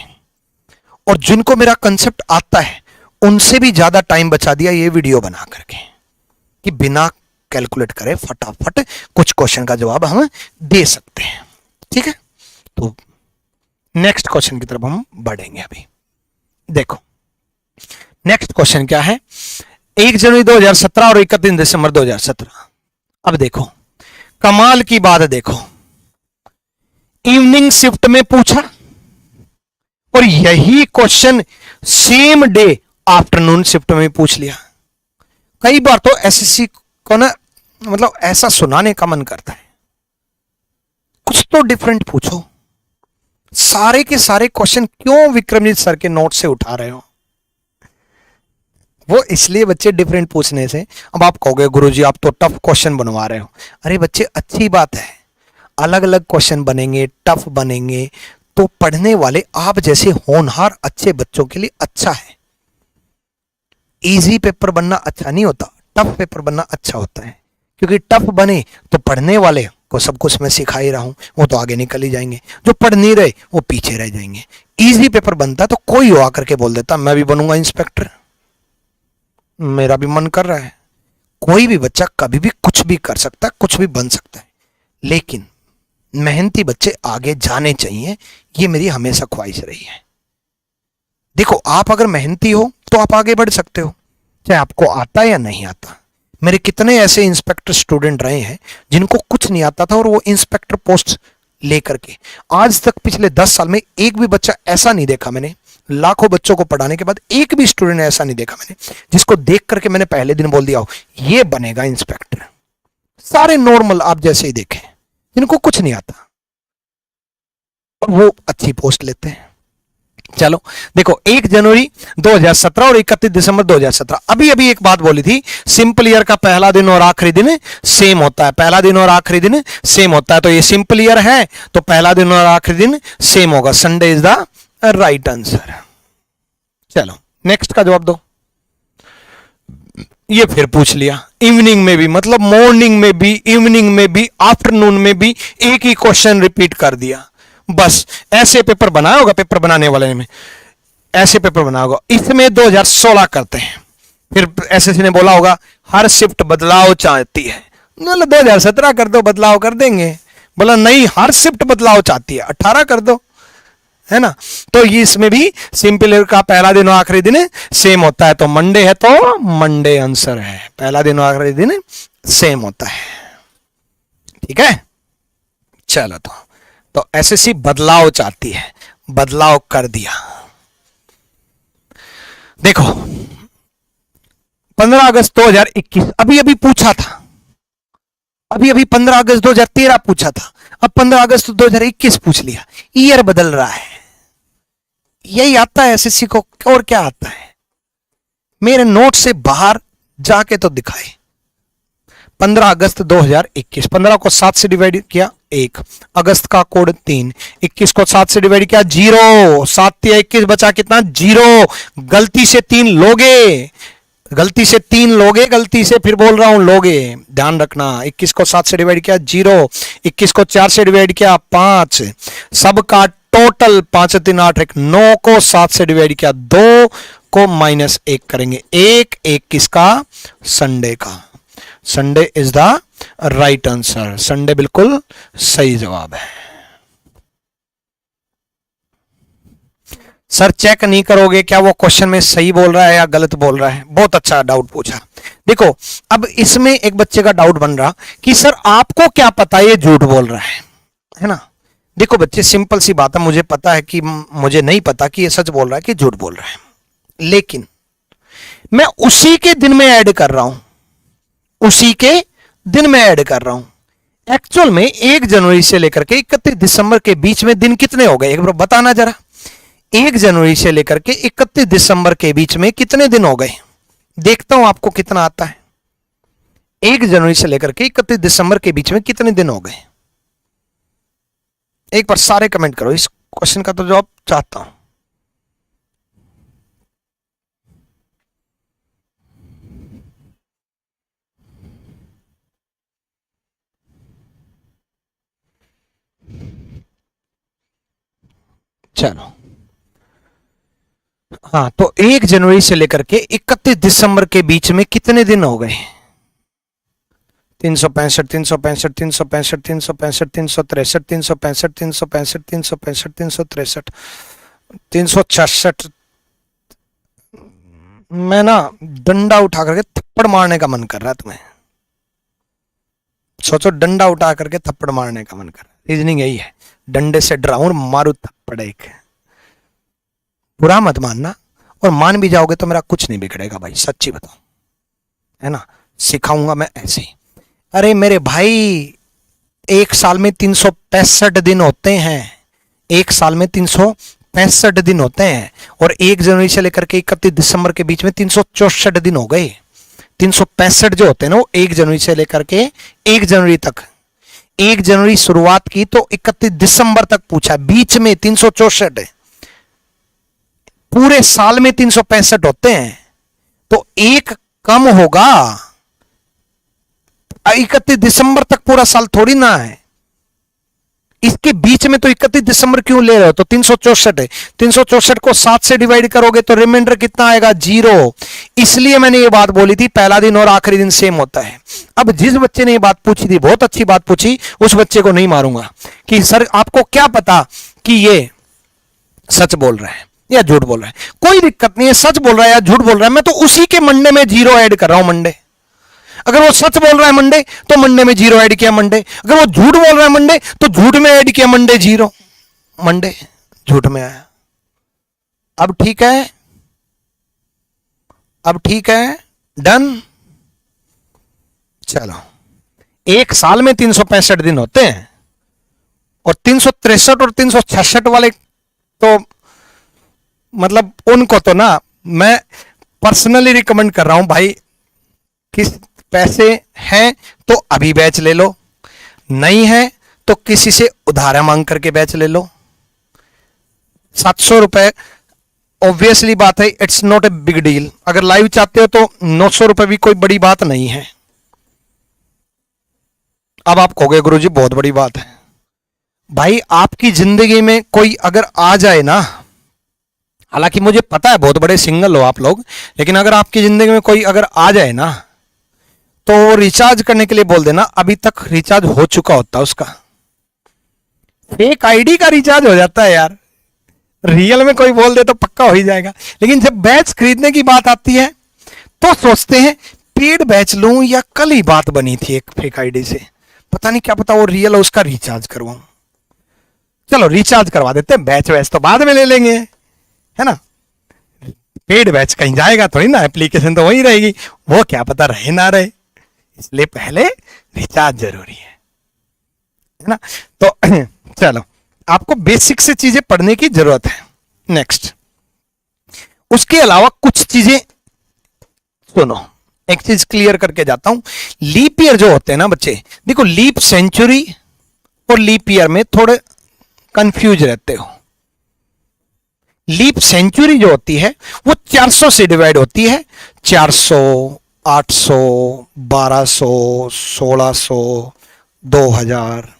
और जिनको मेरा कंसेप्ट आता है उनसे भी ज्यादा टाइम बचा दिया ये वीडियो बना करके, कि बिना कैलकुलेट करे फटाफट कुछ क्वेश्चन का जवाब हम दे सकते हैं। ठीक है, तो नेक्स्ट क्वेश्चन की तरफ हम बढ़ेंगे। अभी देखो, नेक्स्ट क्वेश्चन क्या है? 1 जनवरी 2017 और 31 दिसंबर 2017। अब देखो, कमाल की बात है। देखो, इवनिंग शिफ्ट में पूछा और यही question same day afternoon shift में पूछ लिया। कई बार तो एसएससी को ना, मतलब ऐसा सुनाने का मन करता है, कुछ तो डिफरेंट पूछो। सारे के सारे क्वेश्चन क्यों विक्रमजीत सर के नोट से उठा रहे हो? वो इसलिए बच्चे डिफरेंट पूछने से। अब आप कहोगे गुरुजी आप तो टफ क्वेश्चन बनवा रहे हो। अरे बच्चे, अच्छी बात है, अलग अलग क्वेश्चन बनेंगे, टफ बनेंगे, तो पढ़ने वाले आप जैसे होनहार अच्छे बच्चों के लिए अच्छा है। इजी पेपर बनना अच्छा नहीं होता, टफ पेपर बनना अच्छा होता है, क्योंकि टफ बने तो पढ़ने वाले को सब कुछ मैं सिखा ही रहा हूं, वो तो आगे निकल ही जाएंगे। जो पढ़ नहीं रहे वो पीछे रह जाएंगे। इजी पेपर बनता तो कोई हो आकर के बोल देता मैं भी बनूंगा इंस्पेक्टर, मेरा भी मन कर रहा है। कोई भी बच्चा कभी भी कुछ भी कर सकता है, कुछ भी बन सकता है, लेकिन मेहनती बच्चे आगे जाने चाहिए, ये मेरी हमेशा ख्वाहिश रही है। देखो, आप अगर मेहनती हो तो आप आगे बढ़ सकते हो, चाहे आपको आता या नहीं आता। मेरे कितने ऐसे इंस्पेक्टर स्टूडेंट रहे हैं जिनको कुछ नहीं आता था और वो इंस्पेक्टर पोस्ट लेकर के आज तक पिछले 10 साल में एक भी बच्चा ऐसा नहीं देखा मैंने, लाखों बच्चों को पढ़ाने के बाद एक भी स्टूडेंट ऐसा नहीं देखा मैंने जिसको देख करके मैंने पहले दिन बोल दिया हो ये बनेगा इंस्पेक्टर। सारे नॉर्मल आप जैसे ही देखें, जिनको कुछ नहीं आता और वो अच्छी पोस्ट लेते हैं। चलो देखो, 1 जनवरी 2017 और 31 दिसंबर 2017, अभी अभी एक बात बोली थी, सिंपल ईयर का पहला दिन और आखिरी दिन सेम होता है, पहला दिन और आखिरी दिन सेम होता है। तो ये सिंपल ईयर है तो पहला दिन और आखिरी दिन सेम होगा, Sunday is the right answer. चलो नेक्स्ट का जवाब दो। ये फिर पूछ लिया, इवनिंग में भी, मतलब मॉर्निंग में भी, इवनिंग में भी, आफ्टरनून में भी एक ही क्वेश्चन रिपीट कर दिया। बस ऐसे पेपर बनाया होगा, पेपर बनाने वाले में ऐसे पेपर बनाया होगा। इसमें 2016 करते हैं, फिर एसएससी ने बोला होगा हर शिफ्ट बदलाव चाहती है, मतलब 2017 कर दो, बदलाव कर देंगे। बोला नहीं, हर शिफ्ट बदलाव चाहती है, 18 कर दो, है ना। तो ये इसमें भी सिंपल ईयर का पहला दिन और आखिरी दिन सेम होता है, तो मंडे है तो मंडे आंसर है, पहला दिन और आखिरी दिन सेम होता है। ठीक है, चलो तो एसएससी बदलाव चाहती है, बदलाव कर दिया। देखो 15 अगस्त 2021 अभी अभी पूछा था, अभी अभी 15 अगस्त 2013 पूछा था, अब 15 अगस्त 2021 पूछ लिया। ईयर बदल रहा है, यही आता है एसएससी को, और क्या आता है। मेरे नोट से बाहर जाके तो दिखाए। 15 अगस्त 2021, 15 को 7 से डिवाइड किया 1, अगस्त का कोड 3, 21 को 7 से डिवाइड किया 0, 7 या 21 बचा कितना 0। गलती से 3 लोगे, गलती से 3 लोगे, गलती से फिर बोल रहा हूं लोगे, ध्यान रखना। 21 को 7 से डिवाइड किया 0, 21 को 4 से डिवाइड किया 5, सबका टोटल 5 3 8 1, 9 को 7 से डिवाइड किया 2 को -1 करेंगे, 1 किसका, संडे का। Sunday is the right answer, Sunday बिल्कुल सही जवाब है। सर चेक नहीं करोगे क्या वो क्वेश्चन में सही बोल रहा है या गलत बोल रहा है? बहुत अच्छा डाउट पूछा। देखो अब इसमें एक बच्चे का डाउट बन रहा कि सर आपको क्या पता ये झूठ बोल रहा है ना। देखो बच्चे, सिंपल सी बात है, मुझे पता है कि मुझे नहीं पता कि ये सच बोल रहा है कि झूठ बोल रहा है, लेकिन मैं उसी के दिन में ऐड कर रहा हूं, उसी के दिन में ऐड कर रहा हूं। एक्चुअल में 1 जनवरी से लेकर के 31 दिसंबर के बीच में दिन कितने हो गए, एक बार बताना जरा। 1 जनवरी से लेकर के 31 दिसंबर के बीच में कितने दिन हो गए, देखता हूं आपको कितना आता है। 1 जनवरी से लेकर के 31 दिसंबर के बीच में कितने दिन हो गए, एक बार सारे कमेंट करो, इस क्वेश्चन का तो जवाब चाहता हूं। चलो हाँ, तो 1 जनवरी से लेकर के 31 दिसंबर के बीच में कितने दिन हो गए? 365 365 365 365 363 365 365 365 363 366। मैं ना डंडा उठा करके थप्पड़ मारने का मन कर रहा है तुम्हें। सोचो, डंडा उठा करके थप्पड़ मारने का मन कर रहा है। रीजनिंग यही है, डंडे से डराऊं और मारू थप्पड़ एक। बुरा मत मानना, और मान भी जाओगे तो मेरा कुछ नहीं बिगड़ेगा भाई, सच्ची बताऊं, है ना। सिखाऊंगा मैं ऐसे ही। अरे मेरे भाई, 1 साल में 365 दिन होते हैं, 1 साल में 365 दिन होते हैं, और 1 जनवरी से लेकर के 31 दिसंबर के बीच में 364 दिन हो गए। 365 जो होते हैं ना, वो 1 जनवरी से लेकर के 1 जनवरी तक, 1 जनवरी शुरुआत की तो 31 दिसंबर तक पूछा, बीच में 364 है। पूरे साल में 365 होते हैं, तो एक कम होगा। 31 दिसंबर तक पूरा साल थोड़ी ना है, इसके बीच में तो 31 दिसंबर क्यों ले रहे हो? तो 364 है, 364 को 7 से डिवाइड करोगे तो रिमाइंडर कितना आएगा? 0। इसलिए मैंने ये बात बोली थी पहला दिन और आखिरी दिन सेम होता है। अब जिस बच्चे ने ये बात पूछी थी, बहुत अच्छी बात पूछी, उस बच्चे को नहीं मारूंगा कि सर आपको क्या पता कि ये सच बोल रहा है या झूठ बोल रहा है। कोई दिक्कत नहीं है, सच बोल रहा है या झूठ बोल रहा है, मैं तो उसी के मंडे में 0 ऐड कर रहा हूं। मंडे अगर वो सच बोल रहा है मंडे तो मंडे में 0 ऐड किया मंडे, अगर वो झूठ बोल रहा है मंडे तो झूठ में ऐड किया मंडे 0, मंडे झूठ में आया। अब ठीक है, अब ठीक है, डन। चलो, एक साल में 365 दिन होते हैं और 363 और 366 वाले तो मतलब उनको तो ना मैं पर्सनली रिकमेंड कर रहा हूं भाई, किस पैसे हैं तो अभी बैच ले लो, नहीं है तो किसी से उधार मांग करके बैच ले लो। 700 रुपए ऑब्वियसली बात है, it's not a big deal. अगर लाइव चाहते हो तो 900 रुपए भी कोई बड़ी बात नहीं है। अब आप कहोगे गुरुजी बहुत बड़ी बात है। भाई आपकी जिंदगी में कोई अगर आ जाए ना, हालांकि मुझे पता है बहुत बड़े सिंगल हो आप लोग, लेकिन अगर आपकी जिंदगी में कोई अगर आ जाए ना तो रिचार्ज करने के लिए बोल देना, अभी तक रिचार्ज हो चुका होता है उसका। फेक आईडी का रिचार्ज हो जाता है यार, रियल में कोई बोल दे तो पक्का हो ही जाएगा। लेकिन जब बैच खरीदने की बात आती है तो सोचते हैं पेड बैच लूं या कल ही बात बनी थी एक फेक आईडी से, पता नहीं क्या पता वो रियल है, उसका रिचार्ज करवाऊं। चलो रिचार्ज करवा देते हैं, बैच वैच तो बाद में ले लेंगे, है ना। पेड बैच कहीं जाएगा तो ही ना, एप्लीकेशन तो वही रहेगी, वो क्या पता रहे ना रहे, इसलिए पहले रिचार्ज जरूरी है ना। तो चलो आपको बेसिक से चीजें पढ़ने की जरूरत है। नेक्स्ट, उसके अलावा कुछ चीजें सुनो, एक चीज क्लियर करके जाता हूं। लीप ईयर जो होते हैं ना बच्चे, देखो लीप सेंचुरी और लीप ईयर में थोड़े कंफ्यूज रहते हो। लीप सेंचुरी जो होती है वो 400 से डिवाइड होती है, 400, 800, 1200, 1600, 2000,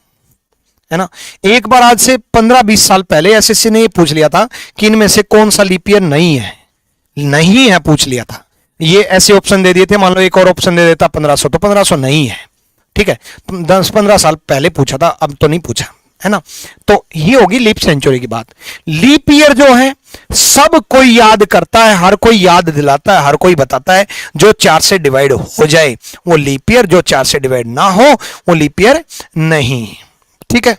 है ना। एक बार आज से 15-20 साल पहले एसएससी ने ये पूछ लिया था कि इनमें से कौन सा लीप ईयर नहीं है, नहीं है पूछ लिया था। ये ऐसे ऑप्शन दे दिए थे, मान लो एक और ऑप्शन दे देता 1500, तो 1500 नहीं है, ठीक है। 10-15 साल पहले पूछा था, अब तो नहीं पूछा, है ना। तो ये होगी लीप सेंचुरी की बात। लीप ईयर जो है सब कोई याद करता है, हर कोई याद दिलाता है, हर कोई बताता है जो 4 से डिवाइड हो जाए वो लीप ईयर, जो 4 से डिवाइड ना हो वो लीप ईयर नहीं, ठीक है,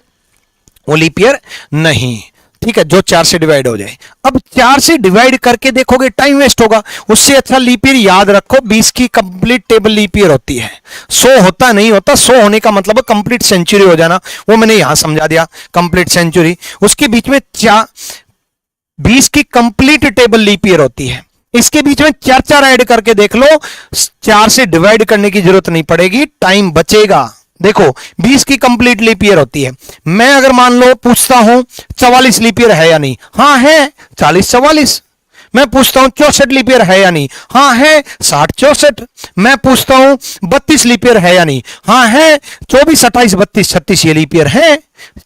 वो लीप ईयर नहीं, ठीक है, जो 4 से डिवाइड हो जाए। अब 4 से डिवाइड करके देखोगे टाइम वेस्ट होगा, उससे अच्छा लीप ईयर याद रखो 20 की कंप्लीट टेबल लीप ईयर होती है। 100 होता नहीं होता, 100 होने का मतलब कंप्लीट सेंचुरी हो जाना, वो मैंने यहां समझा दिया, कंप्लीट सेंचुरी। उसके बीच में 20 की कंप्लीट टेबल लीप ईयर होती है, इसके बीच में 4 ऐड करके देख लो, 4 से डिवाइड करने की जरूरत नहीं पड़ेगी, टाइम बचेगा। देखो 20 की कंप्लीट लीप ईयर होती है, मैं अगर मान लो पूछता हूं 44 लीप ईयर है या नहीं, हाँ है, 40-44। मैं पूछता हूं 64 लीप ईयर है या नहीं, हाँ है, 60-64। मैं पूछता हूं 32 लीप ईयर है या नहीं, हाँ है, 24-28-32-36 ये लीप ईयर है।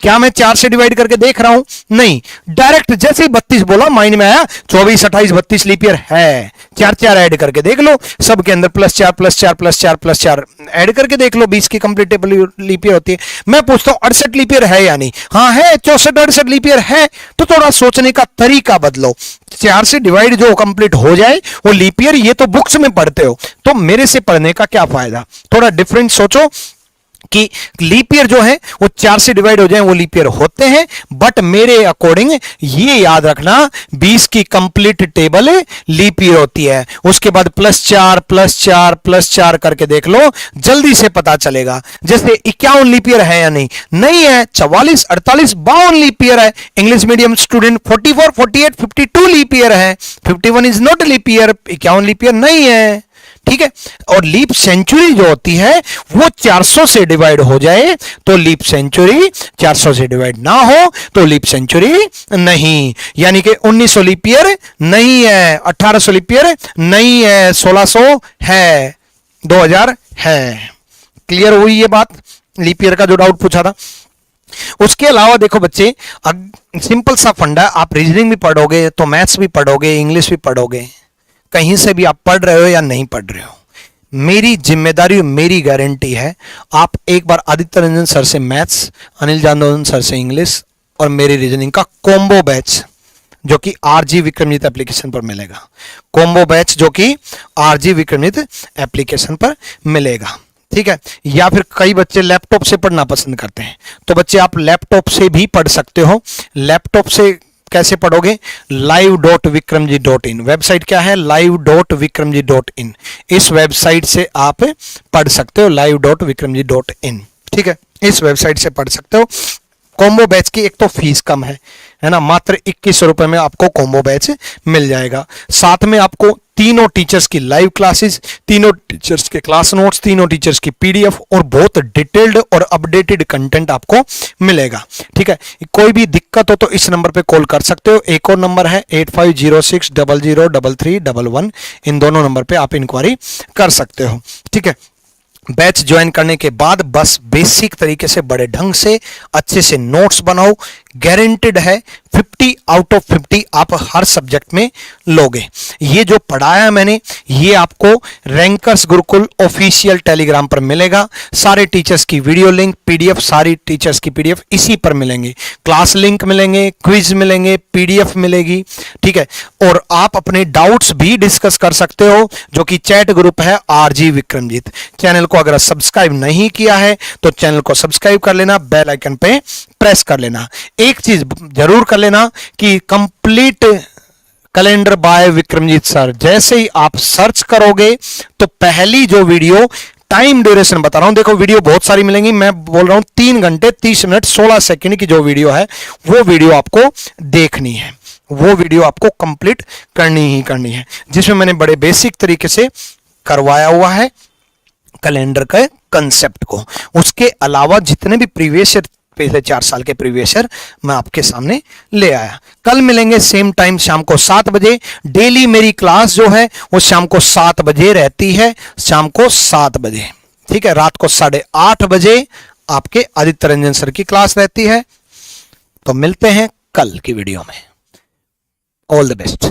क्या मैं 4 से डिवाइड करके देख रहा हूं? नहीं, डायरेक्ट जैसे ही 32 बोला माइंड में आया 24-28-32 लीप ईयर है, 4 ऐड करके देख लो, सबके अंदर +4 ऐड करके देख लो, 20 की कंप्लीट टेबल लीप ईयर होती है। मैं पूछता हूं 68 लीप ईयर है या नहीं, हाँ है, 64-68 लीप ईयर है। तो थोड़ा सोचने का तरीका बदलो, 4 से डिवाइड जो कंप्लीट हो जाए वो लीप ईयर, ये तो बुक्स में पढ़ते हो, तो मेरे से पढ़ने का क्या फायदा। थोड़ा डिफरेंट सोचो कि लीप ईयर जो है वो 4 से डिवाइड हो जाए वो लीप ईयर होते हैं, बट मेरे अकॉर्डिंग ये याद रखना 20 की कंप्लीट टेबल लीप ईयर होती है। उसके बाद +4 करके देख लो, जल्दी से पता चलेगा। जैसे 51 लीप ईयर है या नहीं, नहीं है, 44, 48, 52 लीप ईयर है। English medium student 44, 48, 52 leap year है, 51 is not leap year, 51 leap year नहीं है, ठीक है। और लीप सेंचुरी जो होती है वो 400 से डिवाइड हो जाए तो लीप सेंचुरी, 400 से डिवाइड ना हो तो लीप सेंचुरी नहीं। यानी कि 1900 लीप ईयर नहीं है, 1800 लीप ईयर नहीं है, 1600 है, 2000 है। क्लियर हुई ये बात, लीप ईयर का जो डाउट पूछा था। उसके अलावा देखो बच्चे, सिंपल सा फंडा, आप रीजनिंग भी पढ़ोगे तो मैथ्स भी पढ़ोगे, इंग्लिश भी पढ़ोगे, कहीं से भी आप पढ़ रहे हो या नहीं पढ़ रहे हो, मेरी जिम्मेदारी, मेरी गारंटी है, आप एक बार आदित्य रंजन सर से मैथ्स, अनिल जानदोलन सर से इंग्लिश और मेरी रीजनिंग का कॉम्बो बैच जो कि आरजी विक्रमजीत एप्लीकेशन पर मिलेगा, कॉम्बो बैच जो कि आरजी विक्रमजीत एप्लीकेशन पर मिलेगा, ठीक है। या फिर कई बच्चे लैपटॉप से पढ़ना पसंद करते हैं, तो बच्चे आप लैपटॉप से भी पढ़ सकते हो। लैपटॉप से कैसे पढ़ोगे? live.vikramjit.in, वेबसाइट क्या है? live.vikramjit.in, इस वेबसाइट से आप पढ़ सकते हो, live.vikramjit.in, ठीक है, इस वेबसाइट से पढ़ सकते हो। कॉम्बो बैच की एक तो फीस कम है ना, मात्र 2100 रुपए में आपको कॉम्बो बैच मिल जाएगा। साथ में आपको तीनों टीचर्स की लाइव क्लासेस, तीनों टीचर्स के क्लास नोट्स, तीनों टीचर्स की पीडीएफ और बहुत डिटेल्ड और अपडेटेड कंटेंट आपको मिलेगा, ठीक है। कोई भी दिक्कत हो तो इस नंबर पे कॉल कर सकते हो। एक और नंबर है 8506003311, इन दोनों नंबर पे आप इंक्वायरी कर सकते हो, ठीक है। बैच ज्वाइन करने के बाद बस बेसिक तरीके से बड़े ढंग से अच्छे से नोट्स बनाओ, गारंटेड है 50 आउट ऑफ 50 आप हर सब्जेक्ट में लोगे। ये जो पढ़ाया मैंने ये आपको रैंकर्स गुरुकुल ऑफिशियल टेलीग्राम पर मिलेगा। सारे टीचर्स की वीडियो लिंक, पीडीएफ, सारी टीचर्स की पीडीएफ इसी पर मिलेंगे, क्लास लिंक मिलेंगे, क्विज मिलेंगे, पीडीएफ मिलेगी, ठीक है। और आप अपने डाउट्स भी डिस्कस कर सकते हो, जो कि चैट ग्रुप है आरजी विक्रमजीत। चैनल को अगर सब्सक्राइब नहीं किया है तो चैनल को सब्सक्राइब कर लेना, बेल आइकन पे प्रेस कर लेना। एक चीज जरूर कर लेना कि complete calendar by Vikramjeet sir जैसे ही आप सर्च करोगे तो पहली जो वीडियो, टाइम ड्यूरेशन बता रहा हूं, देखो वीडियो बहुत सारी मिलेंगी, मैं बोल रहा हूं 3 घंटे 30 मिनट 16 सेकंड की जो वीडियो है वो वीडियो आपको देखनी है, वो वीडियो आपको कंप्लीट करनी ही करनी है, जिसमें मैंने बड़े बेसिक तरीके से करवाया हुआ है कैलेंडर के कंसेप्ट को। उसके अलावा जितने भी प्रीवियस ईयर, पिछले 4 साल के प्रीवियस ईयर मैं आपके सामने ले आया। कल मिलेंगे सेम टाइम शाम को 7 बजे। डेली मेरी क्लास जो है वो शाम को 7 बजे रहती है, शाम को 7 बजे, ठीक है। रात को 8:30 बजे आपके आदित्य रंजन सर की क्लास रहती है। तो मिलते हैं कल की वीडियो में। All the best.